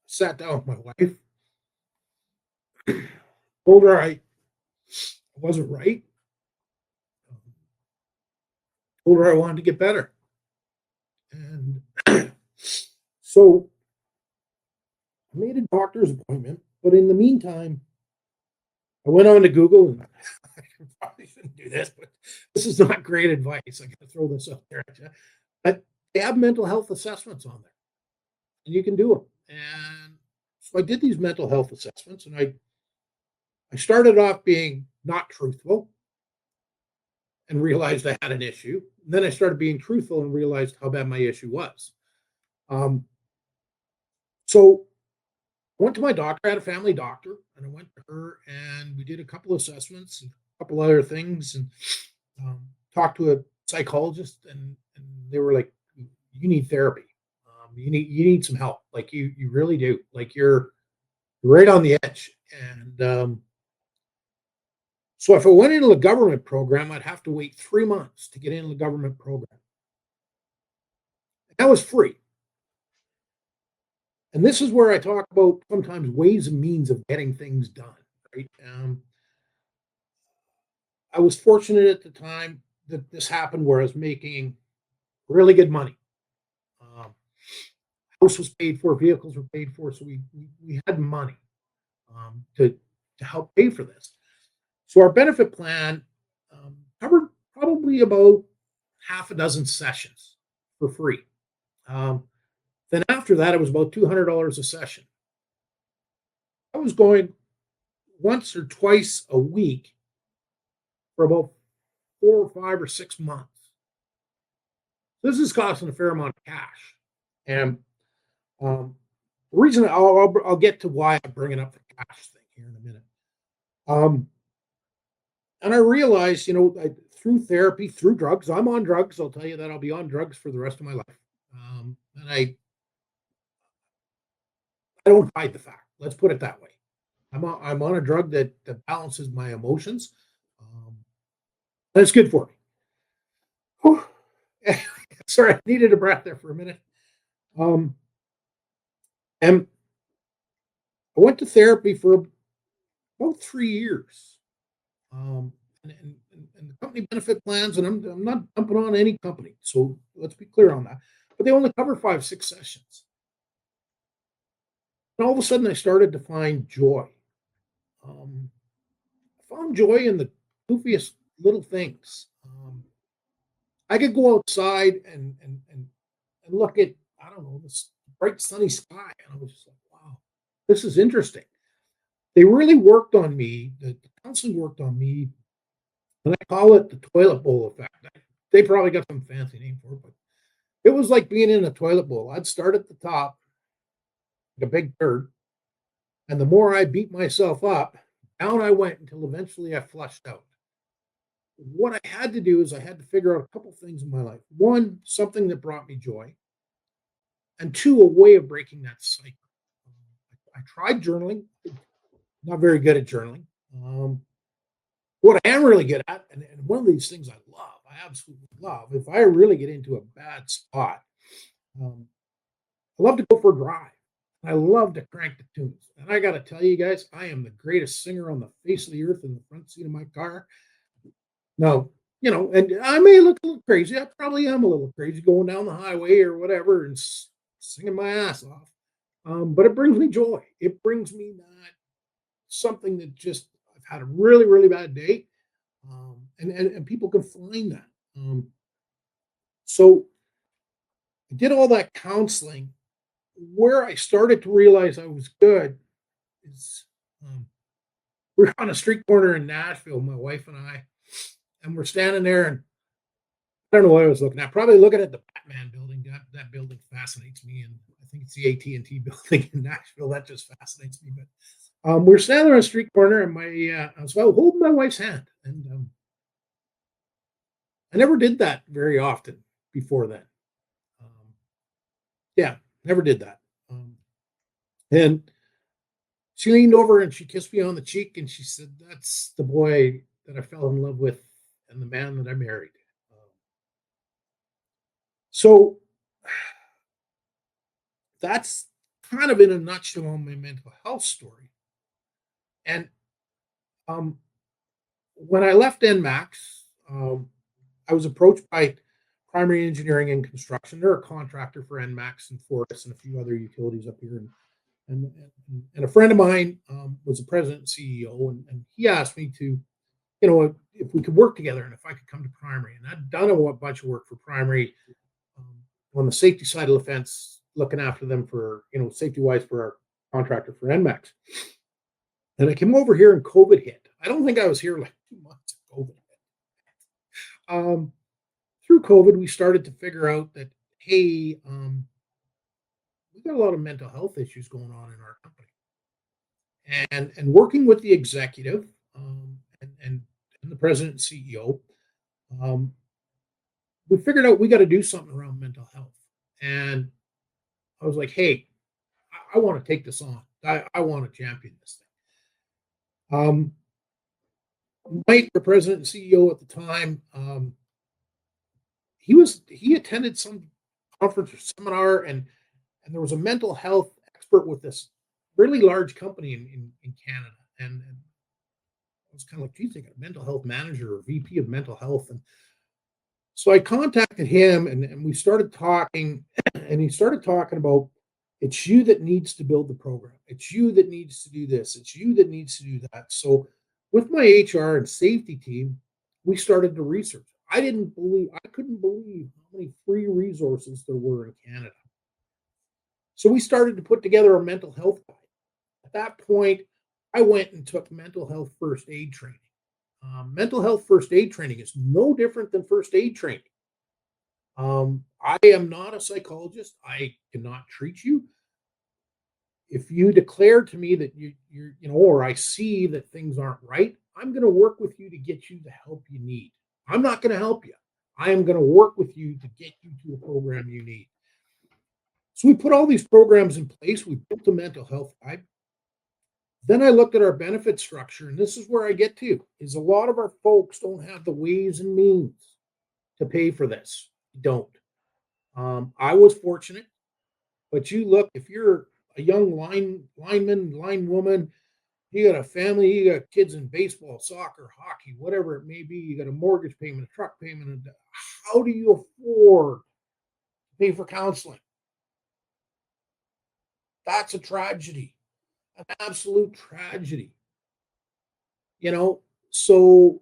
Sat down with my wife. Told her I wasn't right. Told her I wanted to get better. And so I made a doctor's appointment. But in the meantime, I went on to Google, and I probably shouldn't do this, but this is not great advice. I got to throw this out there. But they have mental health assessments on there, and you can do them. And so I did these mental health assessments, and I started off being not truthful and realized I had an issue. And then I started being truthful and realized how bad my issue was. So I went to my doctor. I had a family doctor, and I went to her, and we did a couple of assessments and a couple other things, and talked to a psychologist, and they were like, "You need therapy. You need some help. Like you really do. Like you're right on the edge." And so if I went into the government program, I'd have to wait 3 months to get into the government program. That was free. And this is where I talk about sometimes ways and means of getting things done, right? I was fortunate at the time that this happened where I was making really good money. House was paid for, vehicles were paid for, so we had money to help pay for this. So our benefit plan covered probably about half a dozen sessions for free. Then after that, it was about $200 a session. I was going once or twice a week for about 4 or 5 or 6 months. This is costing a fair amount of cash. And the reason I'll get to why I'm bringing up the cash thing here in a minute. And I realized, through therapy, through drugs, I'm on drugs. I'll tell you that I'll be on drugs for the rest of my life. And I don't hide the fact. Let's put it that way. I'm on a drug that balances my emotions. That's good for me. Sorry, I needed a breath there for a minute. And I went to therapy for about 3 years. And the company benefit plans, and I'm not dumping on any company, so let's be clear on that. But they only cover 5, 6 sessions. And all of a sudden, I started to find joy. I found joy in the goofiest little things. I could go outside and look at, I don't know, this bright sunny sky, and I was just like, wow, this is interesting. They really worked on me. The counseling worked on me And I call it the toilet bowl effect. They probably got some fancy name for it, but it was like being in a toilet bowl. I'd start at the top, like a big turd, and the more I beat myself up, down I went until eventually I flushed out. What I had to do is I had to figure out a couple things in my life. One, something that brought me joy, and two, a way of breaking that cycle. I tried journaling, not very good at journaling. What I am really good at, and one of these things I love, I absolutely love, if I really get into a bad spot, I love to go for a drive. I love to crank the tunes. And I got to tell you guys, I am the greatest singer on the face of the earth in the front seat of my car. No, and I may look a little crazy. I probably am a little crazy going down the highway or whatever and singing my ass off. But it brings me joy. It brings me that something that just I've had a really, really bad day. And people can find that. So I did all that counseling. Where I started to realize I was good is we were on a street corner in Nashville, my wife and we're standing there, and I don't know what I was looking at. Probably looking at the Batman building. That building fascinates me, and I think it's the AT&T building in Nashville. That just fascinates me. But we're standing on a street corner, and I was holding my wife's hand, and I never did that very often before then. Yeah, never did that. And she leaned over and she kissed me on the cheek, and she said, "That's the boy that I fell in love with and the man that I married." So that's kind of in a nutshell on my mental health story. And when I left NMAX, I was approached by Primary Engineering and Construction. They're a contractor for NMAX and Fortis and a few other utilities up here. And a friend of mine was the president and CEO, and he asked me to, if we could work together and if I could come to Primary. And I'd done a bunch of work for Primary on the safety side of the fence, looking after them for, safety-wise for our contractor for NMAX. And I came over here and COVID hit. I don't think I was here like 2 months of COVID hit. Through COVID, we started to figure out that, hey, we got a lot of mental health issues going on in our company. And working with the executive and the president and CEO, we figured out we got to do something around mental health. And I was like, hey, I want to take this on. I want to champion this thing. Mike, the president and CEO at the time, he attended some conference or seminar, and there was a mental health expert with this really large company in Canada. And I was kind of like, geez, they got a mental health manager or VP of mental health. And so I contacted him, and we started talking, and he started talking about, it's you that needs to build the program. It's you that needs to do this. It's you that needs to do that. So with my HR and safety team, we started to research. I couldn't believe how many free resources there were in Canada. So we started to put together a mental health guide. At that point, I went and took mental health first aid training. Mental health first aid training is no different than first aid training. I am not a psychologist. I cannot treat you. If you declare to me that or I see that things aren't right, I'm going to work with you to get you the help you need. I'm not going to help you. I am going to work with you to get you to a program you need. So we put all these programs in place. We built a mental health guide. Then I looked at our benefit structure, and this is where I get to, is a lot of our folks don't have the ways and means to pay for this. Don't. I was fortunate, but you look, if you're a young lineman, line woman, you got a family, you got kids in baseball, soccer, hockey, whatever it may be, you got a mortgage payment, a truck payment, and how do you afford to pay for counseling? That's a tragedy, an absolute tragedy. So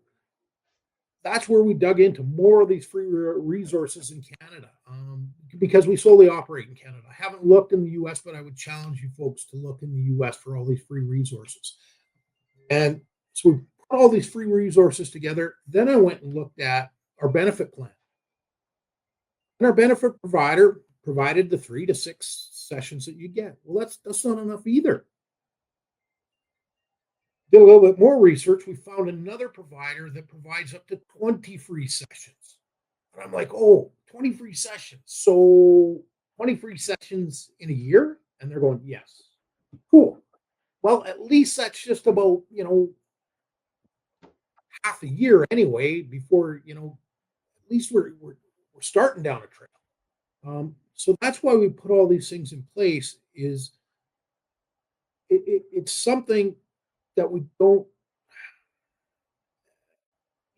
that's where we dug into more of these free resources in Canada, because we solely operate in Canada. I haven't looked in the US, but I would challenge you folks to look in the US for all these free resources. And so we put all these free resources together. Then I went and looked at our benefit plan. And our benefit provider provided the 3 to 6 sessions that you get. Well, that's not enough either. Did a little bit more research. We found another provider that provides up to 20 free sessions. And I'm like, oh, 20 free sessions. So 20 free sessions in a year? And they're going, yes. Cool. Well, at least that's just about, half a year anyway, before, at least we're starting down a trail. So that's why we put all these things in place. Is it's something that we don't,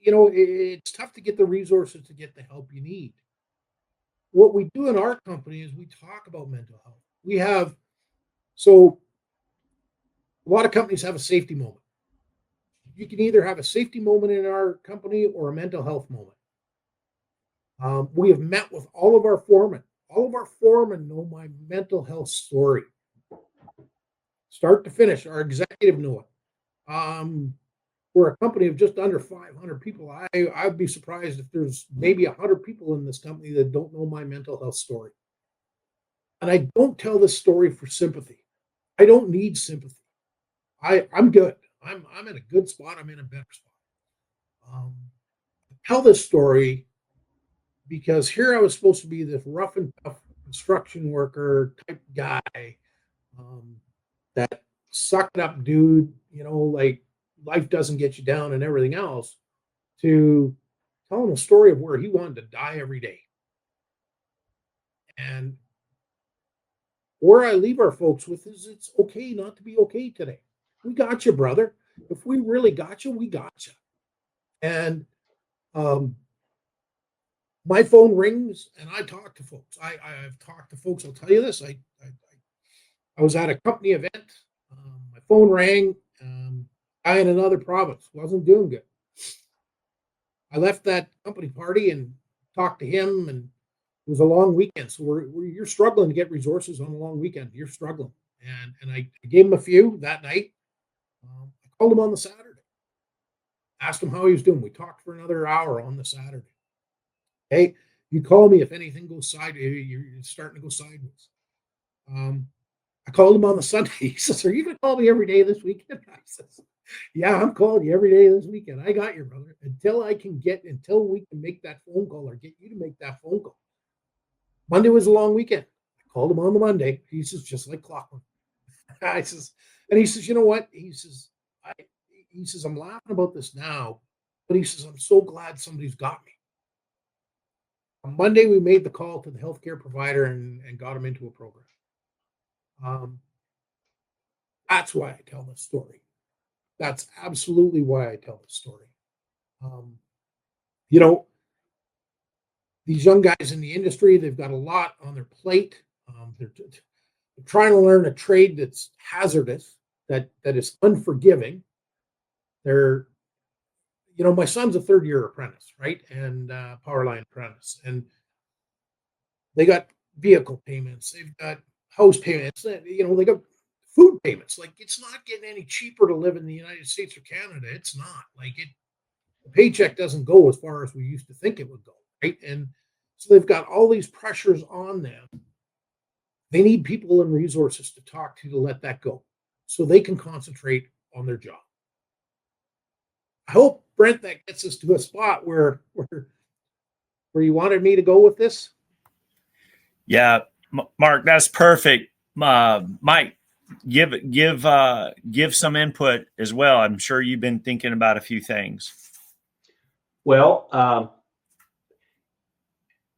it's tough to get the resources to get the help you need. What we do in our company is we talk about mental health. So a lot of companies have a safety moment. You can either have a safety moment in our company or a mental health moment. We have met with all of our foremen. All of our foremen know my mental health story, start to finish. Our executive know it. We're a company of just under 500 people. I'd be surprised if there's maybe 100 people in this company that don't know my mental health story. And I don't tell this story for sympathy. I don't need sympathy. I'm good. I'm in a good spot. I'm in a better spot. I tell this story because here I was supposed to be this rough and tough construction worker type guy, that suck it up dude, like life doesn't get you down and everything else, to telling a story of where he wanted to die every day. And where I leave our folks with is it's okay not to be okay today. We got you, brother. If we really got you, we got you. And my phone rings and I talk to folks. I've talked to folks. I'll tell you this. I was at a company event. My phone rang. Guy in another province wasn't doing good. I left that company party and talked to him, and it was a long weekend. So you're struggling to get resources on a long weekend. You're struggling. And I gave him a few that night. I called him on the Saturday. Asked him how he was doing. We talked for another hour on the Saturday. Hey, you call me if anything goes sideways. You're starting to go sideways. I called him on the Sunday. He says, "Are you going to call me every day this weekend?" I says, "Yeah, I'm calling you every day this weekend. I got you, brother. Until we can make that phone call or get you to make that phone call." Monday was a long weekend. I called him on the Monday. He says, "Just like clockwork." He says, "You know what?" He says, "I'm laughing about this now, but he says, I'm so glad somebody's got me." On Monday, we made the call to the healthcare provider and got him into a program. That's why I tell this story. That's absolutely why I tell this story. These young guys in the industry, they've got a lot on their plate. They're trying to learn a trade that's hazardous, that is unforgiving. My son's a third-year apprentice, right? And power line apprentice. And they got vehicle payments. They've got house payments. They got food payments. Like, it's not getting any cheaper to live in the United States or Canada. It's not. The paycheck doesn't go as far as we used to think it would go, right? And so they've got all these pressures on them. They need people and resources to talk to let that go so they can concentrate on their job. I hope, Brent, that gets us to a spot where you wanted me to go with this. Yeah, Mark, that's perfect. Mike, give some input as well. I'm sure you've been thinking about a few things. Well,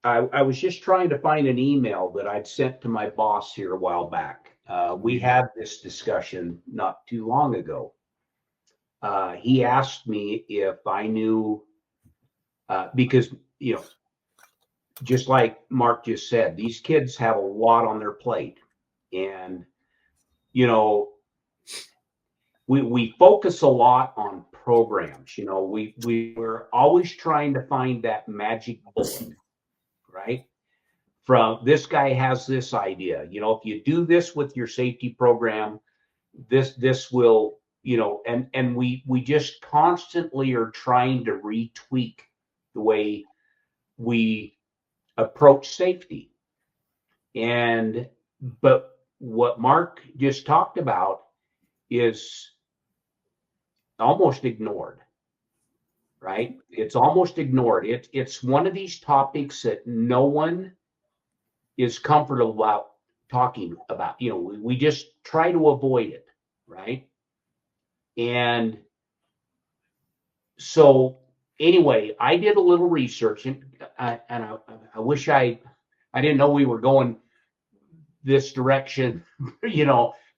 I was just trying to find an email that I'd sent to my boss here a while back. We had this discussion not too long ago. He asked me if I knew, because, just like Mark just said, these kids have a lot on their plate. And, we focus a lot on programs. We're always trying to find that magic bullet, right? From this guy has this idea, if you do this with your safety program, this will and we just constantly are trying to retweak the way we approach safety. But what Mark just talked about is almost ignored, right? It's almost ignored. It's one of these topics that no one is comfortable about talking about. We just try to avoid it, right? And so anyway, I did a little research, and I wish I didn't know we were going this direction,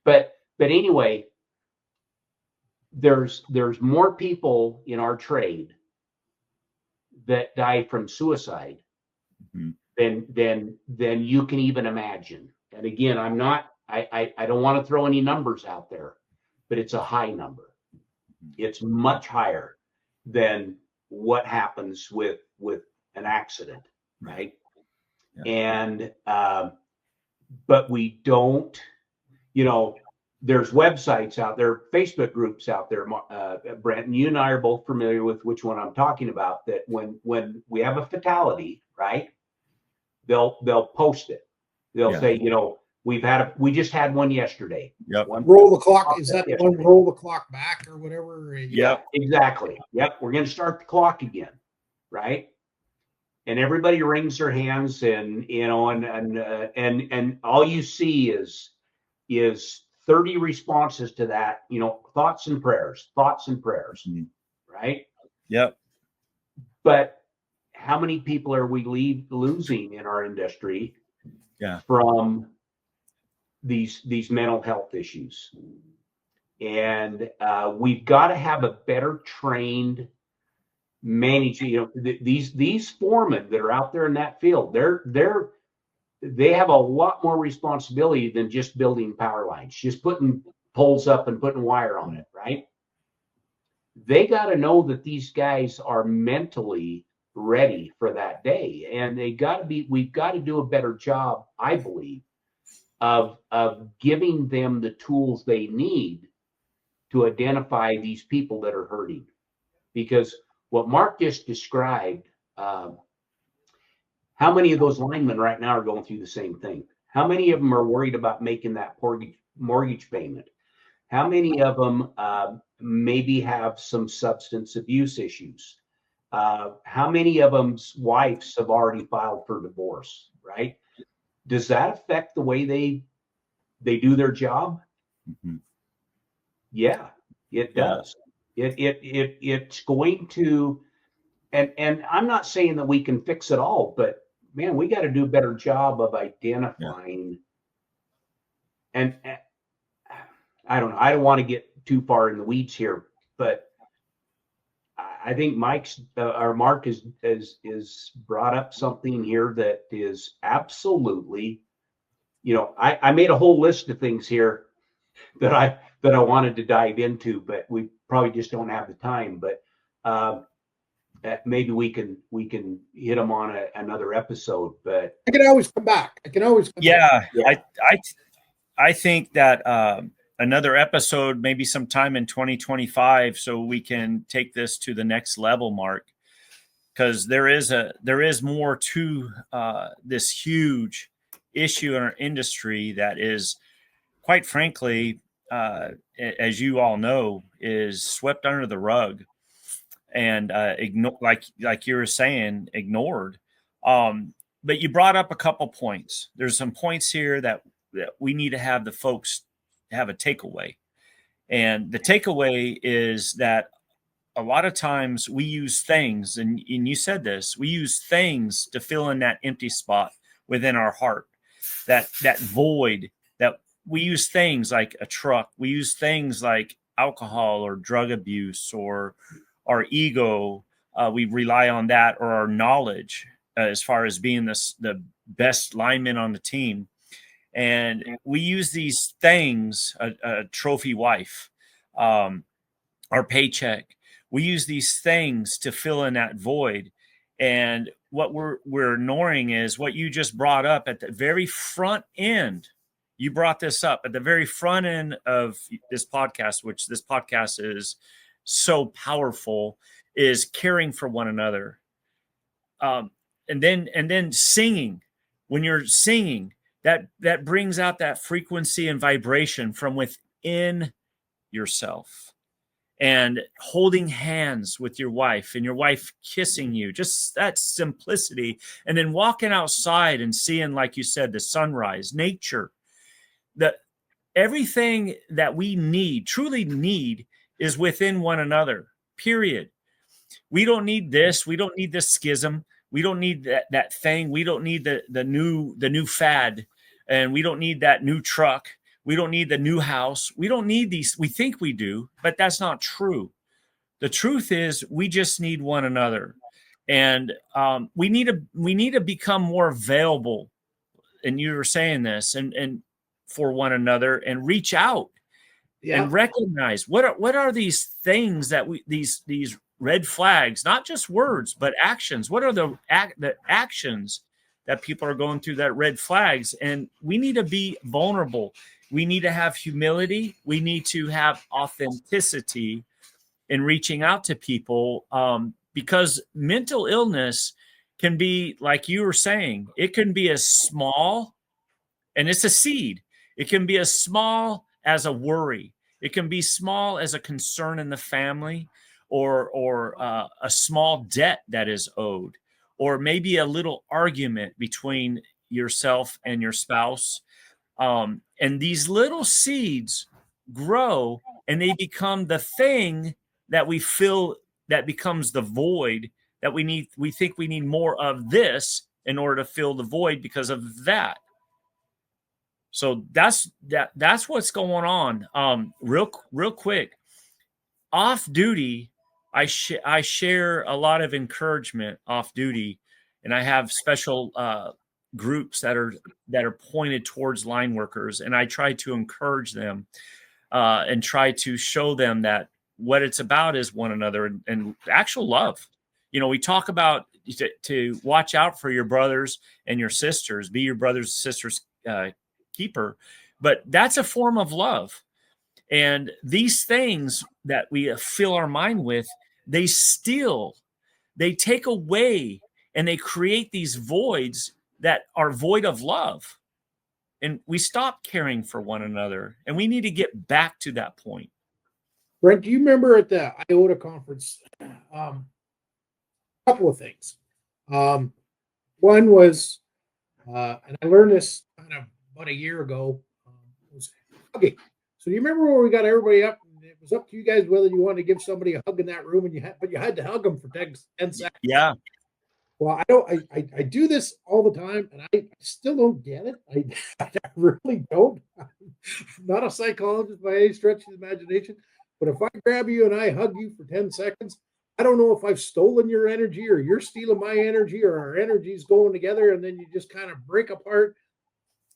but anyway, there's more people in our trade that die from suicide than you can even imagine. And again, I don't want to throw any numbers out there, but it's a high number. It's much higher than what happens with an accident, right? Yeah. And but we don't, there's websites out there, Facebook groups out there, Brent, and you and I are both familiar with which one I'm talking about, that when we have a fatality, right, they'll post it. They'll say, we just had one yesterday. Yep. Roll the clock. Is that one roll the clock back or whatever? Yeah, exactly. Yep. We're going to start the clock again. Right. And everybody wrings their hands, and all you see is 30 responses to that, thoughts and prayers, right? Yep. But how many people are we losing in our industry from these mental health issues? And we've got to have a better trained manager. These foremen that are out there in that field, they have a lot more responsibility than just building power lines, just putting poles up and putting wire on it, right? They got to know that these guys are mentally ready for that day, and we've got to do a better job, I believe, of giving them the tools they need to identify these people that are hurting. Because what Mark just described, how many of those linemen right now are going through the same thing? How many of them are worried about making that mortgage payment? How many of them maybe have some substance abuse issues? How many of them's wives have already filed for divorce, right? Does that affect the way they do their job? Mm-hmm. Yeah, it does. It's going to, and I'm not saying that we can fix it all, but man, we got to do a better job of identifying. And I don't know. I don't want to get too far in the weeds here, but I think Mark is brought up something here that is absolutely, I made a whole list of things here that I wanted to dive into, but we probably just don't have the time. But maybe we can hit them on another episode. But I can always come back. Yeah. I think that another episode, maybe sometime in 2025, so we can take this to the next level, Mark, because there is more to this huge issue in our industry that is, quite frankly, as you all know, is swept under the rug and like you were saying, ignored. But you brought up a couple points. There's some points here that we need to have the folks have a takeaway. And the takeaway is that a lot of times we use things, and you said this, we use things to fill in that empty spot within our heart, that void. That we use things like a truck, we use things like alcohol or drug abuse or our ego. We rely on that, or our knowledge as far as being the best lineman on the team. And we use these things, a trophy wife, our paycheck. We use these things to fill in that void. And what we're ignoring is what you just brought up at the very front end you brought this up at the very front end of this podcast, which this podcast is so powerful, is caring for one another. And then singing. When you're singing, that brings out that frequency and vibration from within yourself. And holding hands with your wife and your wife kissing you, just that simplicity. And then walking outside and seeing, like you said, the sunrise, nature, everything that we need, truly need, is within one another, period. We don't need this. We don't need this schism. We don't need that thing. We don't need the new fad. And we don't need that new truck. We don't need the new house. We don't need these. We think we do, but that's not true. The truth is we just need one another. And we need to become more available. And you were saying this, and for one another, and reach out and recognize what are these things that these red flags, not just words, but actions. What are the actions that people are going through that red flags? And we need to be vulnerable. We need to have humility. We need to have authenticity in reaching out to people, because mental illness can be, like you were saying, it can be as small, and it's a seed. It can be as small as a worry. It can be small as a concern in the family, or a small debt that is owed, or maybe a little argument between yourself and your spouse. And these little seeds grow, and they become the thing that we feel that becomes the void that we need. We think we need more of this in order to fill the void because of that. So that's what's going on. Real quick, off duty, I share a lot of encouragement off duty, and I have special groups that are pointed towards line workers, and I try to encourage them and try to show them that what it's about is one another and actual love. You know, we talk about to watch out for your brothers and your sisters, be your brothers and sisters keeper, but that's a form of love. And these things that we fill our mind with, they take away, and they create these voids that are void of love. And we stop caring for one another, and we need to get back to that point. Brent, do you remember at the IOTA conference, a couple of things. One was, and I learned this kind of about a year ago, was hugging. So do you remember where we got everybody up? And it was up to you guys whether you wanted to give somebody a hug in that room, and you had to hug them for 10 seconds. Yeah. Well, I do this all the time, and I still don't get it. I really don't. I'm not a psychologist by any stretch of the imagination, but if I grab you and I hug you for 10 seconds, I don't know if I've stolen your energy or you're stealing my energy or our energies going together, and then you just kind of break apart.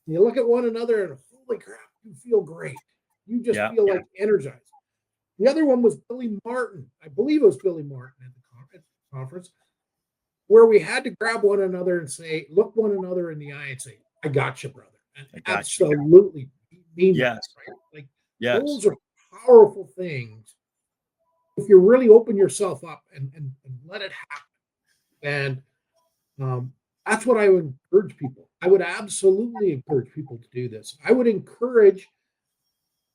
You look at one another and holy crap, you feel great. You just feel like energized. The other one was Billy Martin. I believe it was Billy Martin at the conference, where we had to grab one another and say, look one another in the eye and say, I got you, brother. And absolutely mean that, right? Like, those are powerful things if you really open yourself up and let it happen. And that's what I would encourage people. I would absolutely encourage people to do this. I would encourage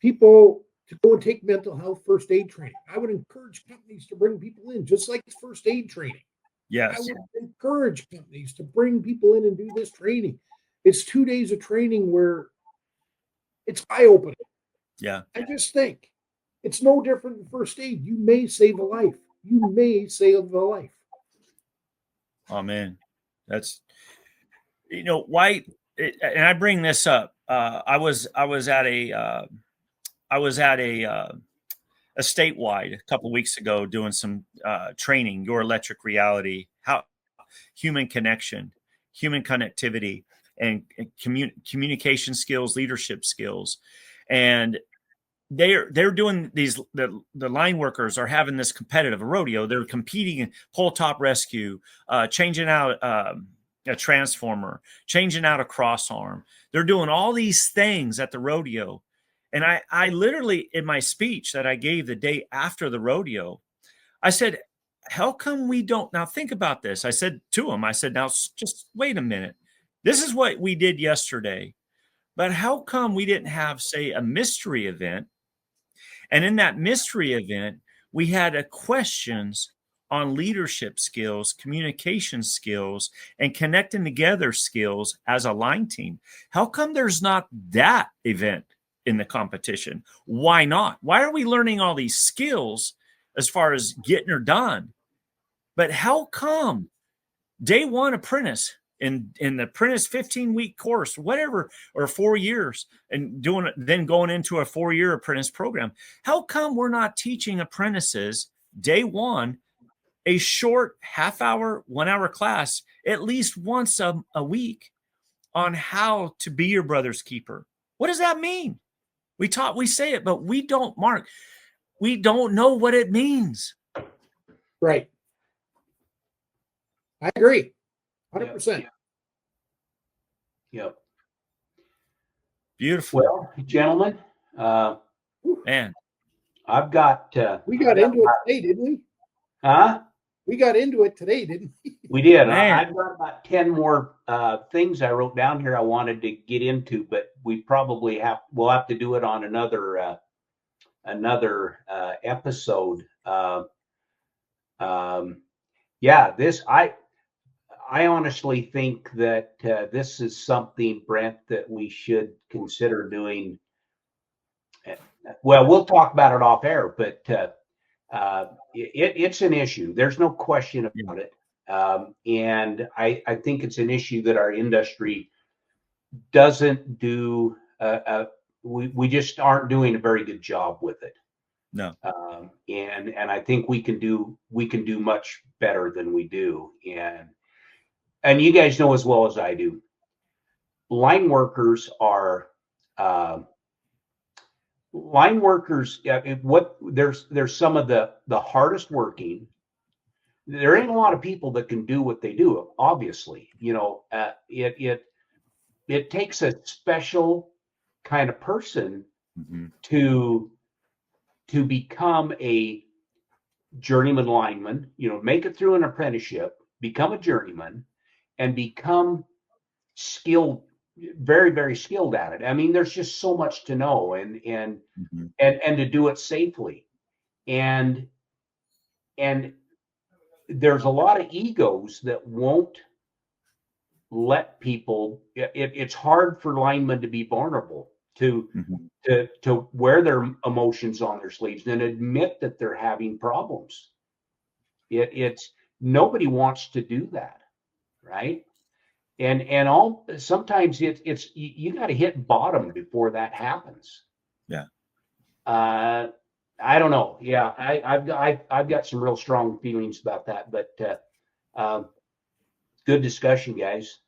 people to go and take mental health first aid training. I would encourage companies to bring people in, just like first aid training. Yes. I would encourage companies to bring people in and do this training. It's 2 days of training where it's eye-opening. Yeah. I just think it's no different than first aid. You may save a life. You may save a life. Oh, man. That's, why, and I bring this up. I was at a statewide a couple of weeks ago doing some training, Your Electric Reality, how human connection, human connectivity, and communication skills, leadership skills. And they're doing these, the line workers are having this competitive rodeo. They're competing in pole top rescue, changing out a transformer, changing out a cross arm. They're doing all these things at the rodeo. And I literally, in my speech that I gave the day after the rodeo, I said, how come we don't, now think about this. I said to him, I said, now just wait a minute. This is what we did yesterday, but how come we didn't have, say, a mystery event? And in that mystery event, we had a questions on leadership skills, communication skills, and connecting together skills as a line team. How come there's not that event in the competition? Why not? Why are we learning all these skills as far as getting her done? But how come day one apprentice in the apprentice 15-week course, whatever, or 4 years, and doing it, then going into a 4-year apprentice program, how come we're not teaching apprentices day one a short half-hour, 1-hour class at least once a week on how to be your brother's keeper? What does that mean? We say it, but we don't, Mark. We don't know what it means. Right. I agree. 100%. Yep. Beautiful. Well, gentlemen, man, I've got. We got into it today, didn't we? Huh? We got into it today, didn't we? We did. Man. I've got about 10 more things I wrote down here I wanted to get into, but we'll have to do it on another episode. I honestly think that this is something, Brent, that we should consider doing. Well, we'll talk about it off air, but it's an issue. There's no question about it. And I think it's an issue that our industry doesn't do. We just aren't doing a very good job with it. No. And I think we can do much better than we do. And you guys know as well as I do, line workers are there's some of the hardest working. There ain't a lot of people that can do what they do. Obviously, it takes a special kind of person to become a journeyman lineman. Make it through an apprenticeship, become a journeyman, and become skilled, very, very skilled at it. I mean, there's just so much to know and to do it safely. And there's a lot of egos that won't let people. It's hard for linemen to be vulnerable, to wear their emotions on their sleeves and admit that they're having problems. It's nobody wants to do that, right? And sometimes it's you got to hit bottom before that happens. Yeah. I don't know. Yeah, I've got some real strong feelings about that. But good discussion, guys.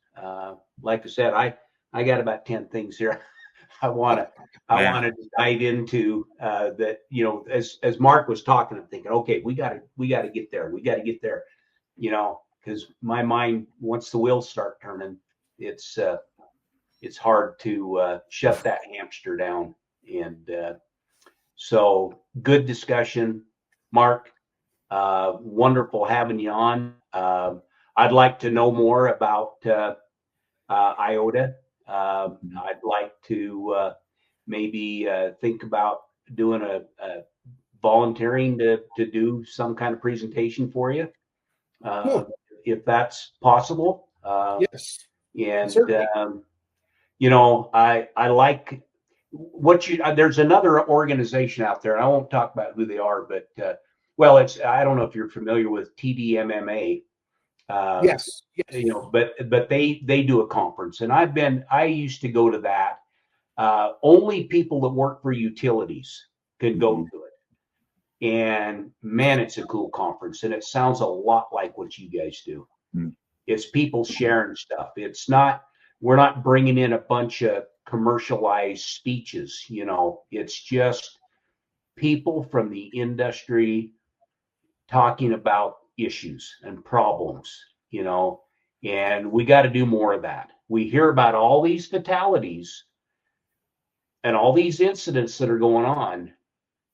Like I said, I got about 10 things here. I want to dive into that. As Mark was talking, I'm thinking, okay, we got to get there. We got to get there. Because my mind, once the wheels start turning, it's hard to shut that hamster down. And so good discussion, Mark. Wonderful having you on. I'd like to know more about IOTA. I'd like to maybe think about doing a volunteering to do some kind of presentation for you, if that's possible. Yes. And I like what there's another organization out there. I won't talk about who they are, but I don't know if you're familiar with TDMMA. Yes. But they do a conference, and I used to go to that. Only people that work for utilities could go to it. And man, it's a cool conference, and it sounds a lot like what you guys do. It's people sharing stuff. We're not bringing in a bunch of commercialized speeches. It's just people from the industry talking about issues and problems, And we got to do more of that. We hear about all these fatalities and all these incidents that are going on,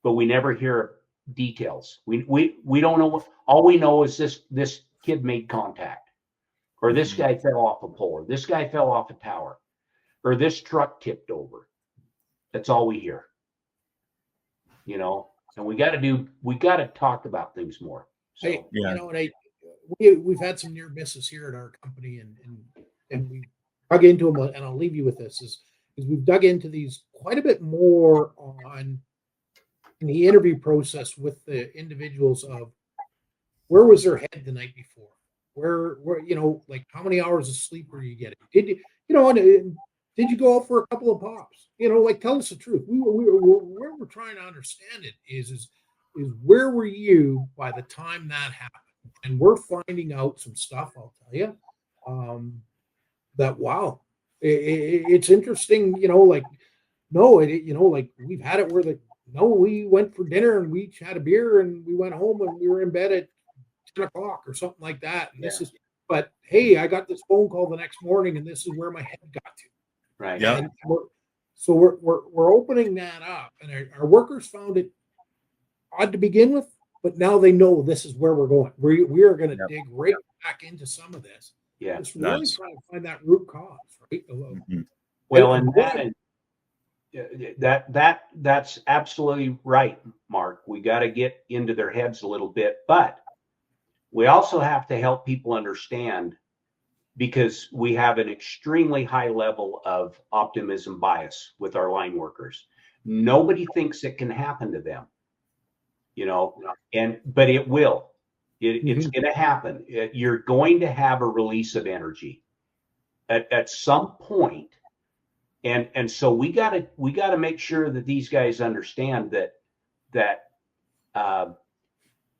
but we never hear details. We don't know. All we know is this kid made contact, or this guy fell off a pole, or this guy fell off a tower, or this truck tipped over. That's all we hear. You know, and we got to talk about things more. So, Hey, yeah. you know, and we've had some near misses here at our company, and we dug into them. And I'll leave you with this: is we've dug into these quite a bit more on in the interview process with the individuals of where was their head the night before, where you know, like how many hours of sleep were you getting? Did did you go out for a couple of pops? You know, like tell us the truth. Where we're trying to understand it is where were you by the time that happened? And we're finding out some stuff, I'll tell you, that, wow, it's interesting, you know, like, no, you know, like we've had it where we went for dinner and we each had a beer and we went home and we were in bed at 10 o'clock or something like that. And but hey, I got this phone call the next morning and this is where my head got to. right. Yeah. And we're opening that up, and our workers found it odd to begin with, but now they know this is where we're going. We are going to dig right back into some of this. Yeah. Just really trying to find that root cause, right? Well, and that's absolutely right, Mark. We got to get into their heads a little bit, but we also have to help people understand, because we have an extremely high level of optimism bias with our line workers. Nobody thinks it can happen to them, you know, but it will. It's going to happen. You're going to have a release of energy at some point. And so we got to make sure that these guys understand that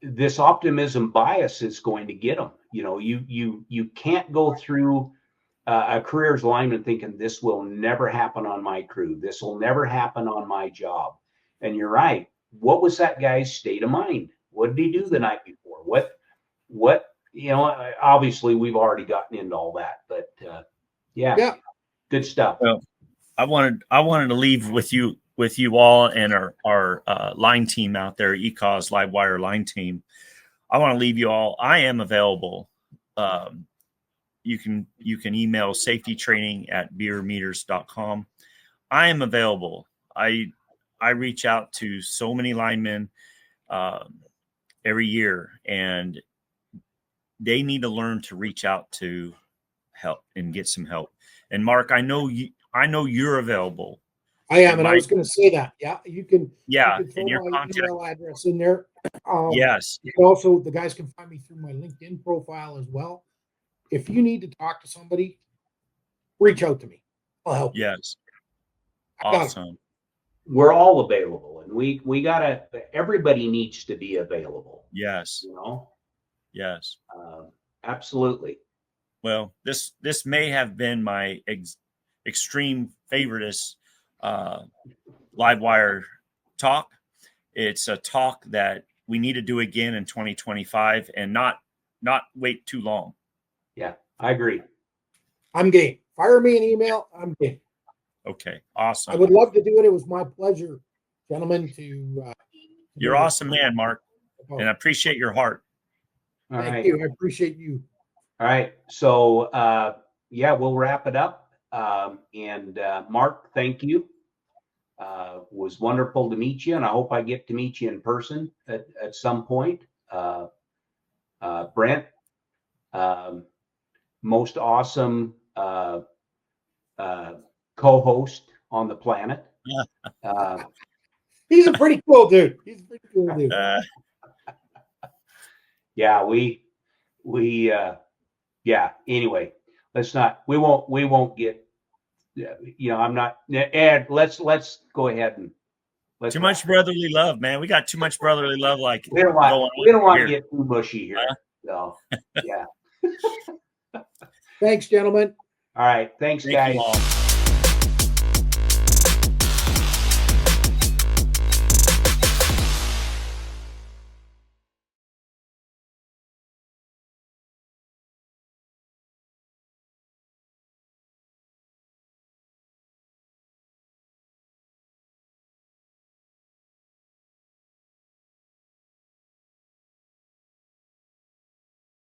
this optimism bias is going to get them. You know, you can't go through a career as a lineman thinking this will never happen on my crew. This will never happen on my job. And you're right. What was that guy's state of mind? What did he do the night before? What, you know, obviously we've already gotten into all that, but yeah, good stuff. Well, I wanted to leave with you all and our line team out there, ECOS LiveWire line team. I want to leave you all. I am available. You can email safetytraining@bierermeters.com. I am available. I reach out to so many linemen every year, and they need to learn to reach out to help and get some help. And Mark, I know you're available. I am, and I was going to say that. Yeah, you can. Yeah, you can throw and your my contact email address in there. Yes. You can also, the guys can find me through my LinkedIn profile as well. If you need to talk to somebody, reach out to me. I'll help. Yes. Awesome. We're all available, and we gotta. Everybody needs to be available. Yes. You know. Yes. Absolutely. Well, this may have been my extreme favoriteest LiveWire talk. It's a talk that we need to do again in 2025 and not wait too long. Yeah, I agree. I'm game. Fire me an email. I'm game. Okay, awesome. I would love to do it. It was my pleasure, gentlemen, to You're awesome, man, Mark, and I appreciate your heart. Thank you. I appreciate you. All right. So, yeah, we'll wrap it up. And Mark, thank you. Was wonderful to meet you, and I hope I get to meet you in person at some point. Brent, most awesome co-host on the planet. He's a pretty cool dude. Yeah, yeah. Anyway, we won't get. You know, I'm not. Ed, let's go ahead and. Too much brotherly love, man. We got too much brotherly love. Like we don't want to get too mushy here. So, yeah. Thanks, gentlemen. All right. Thanks, guys.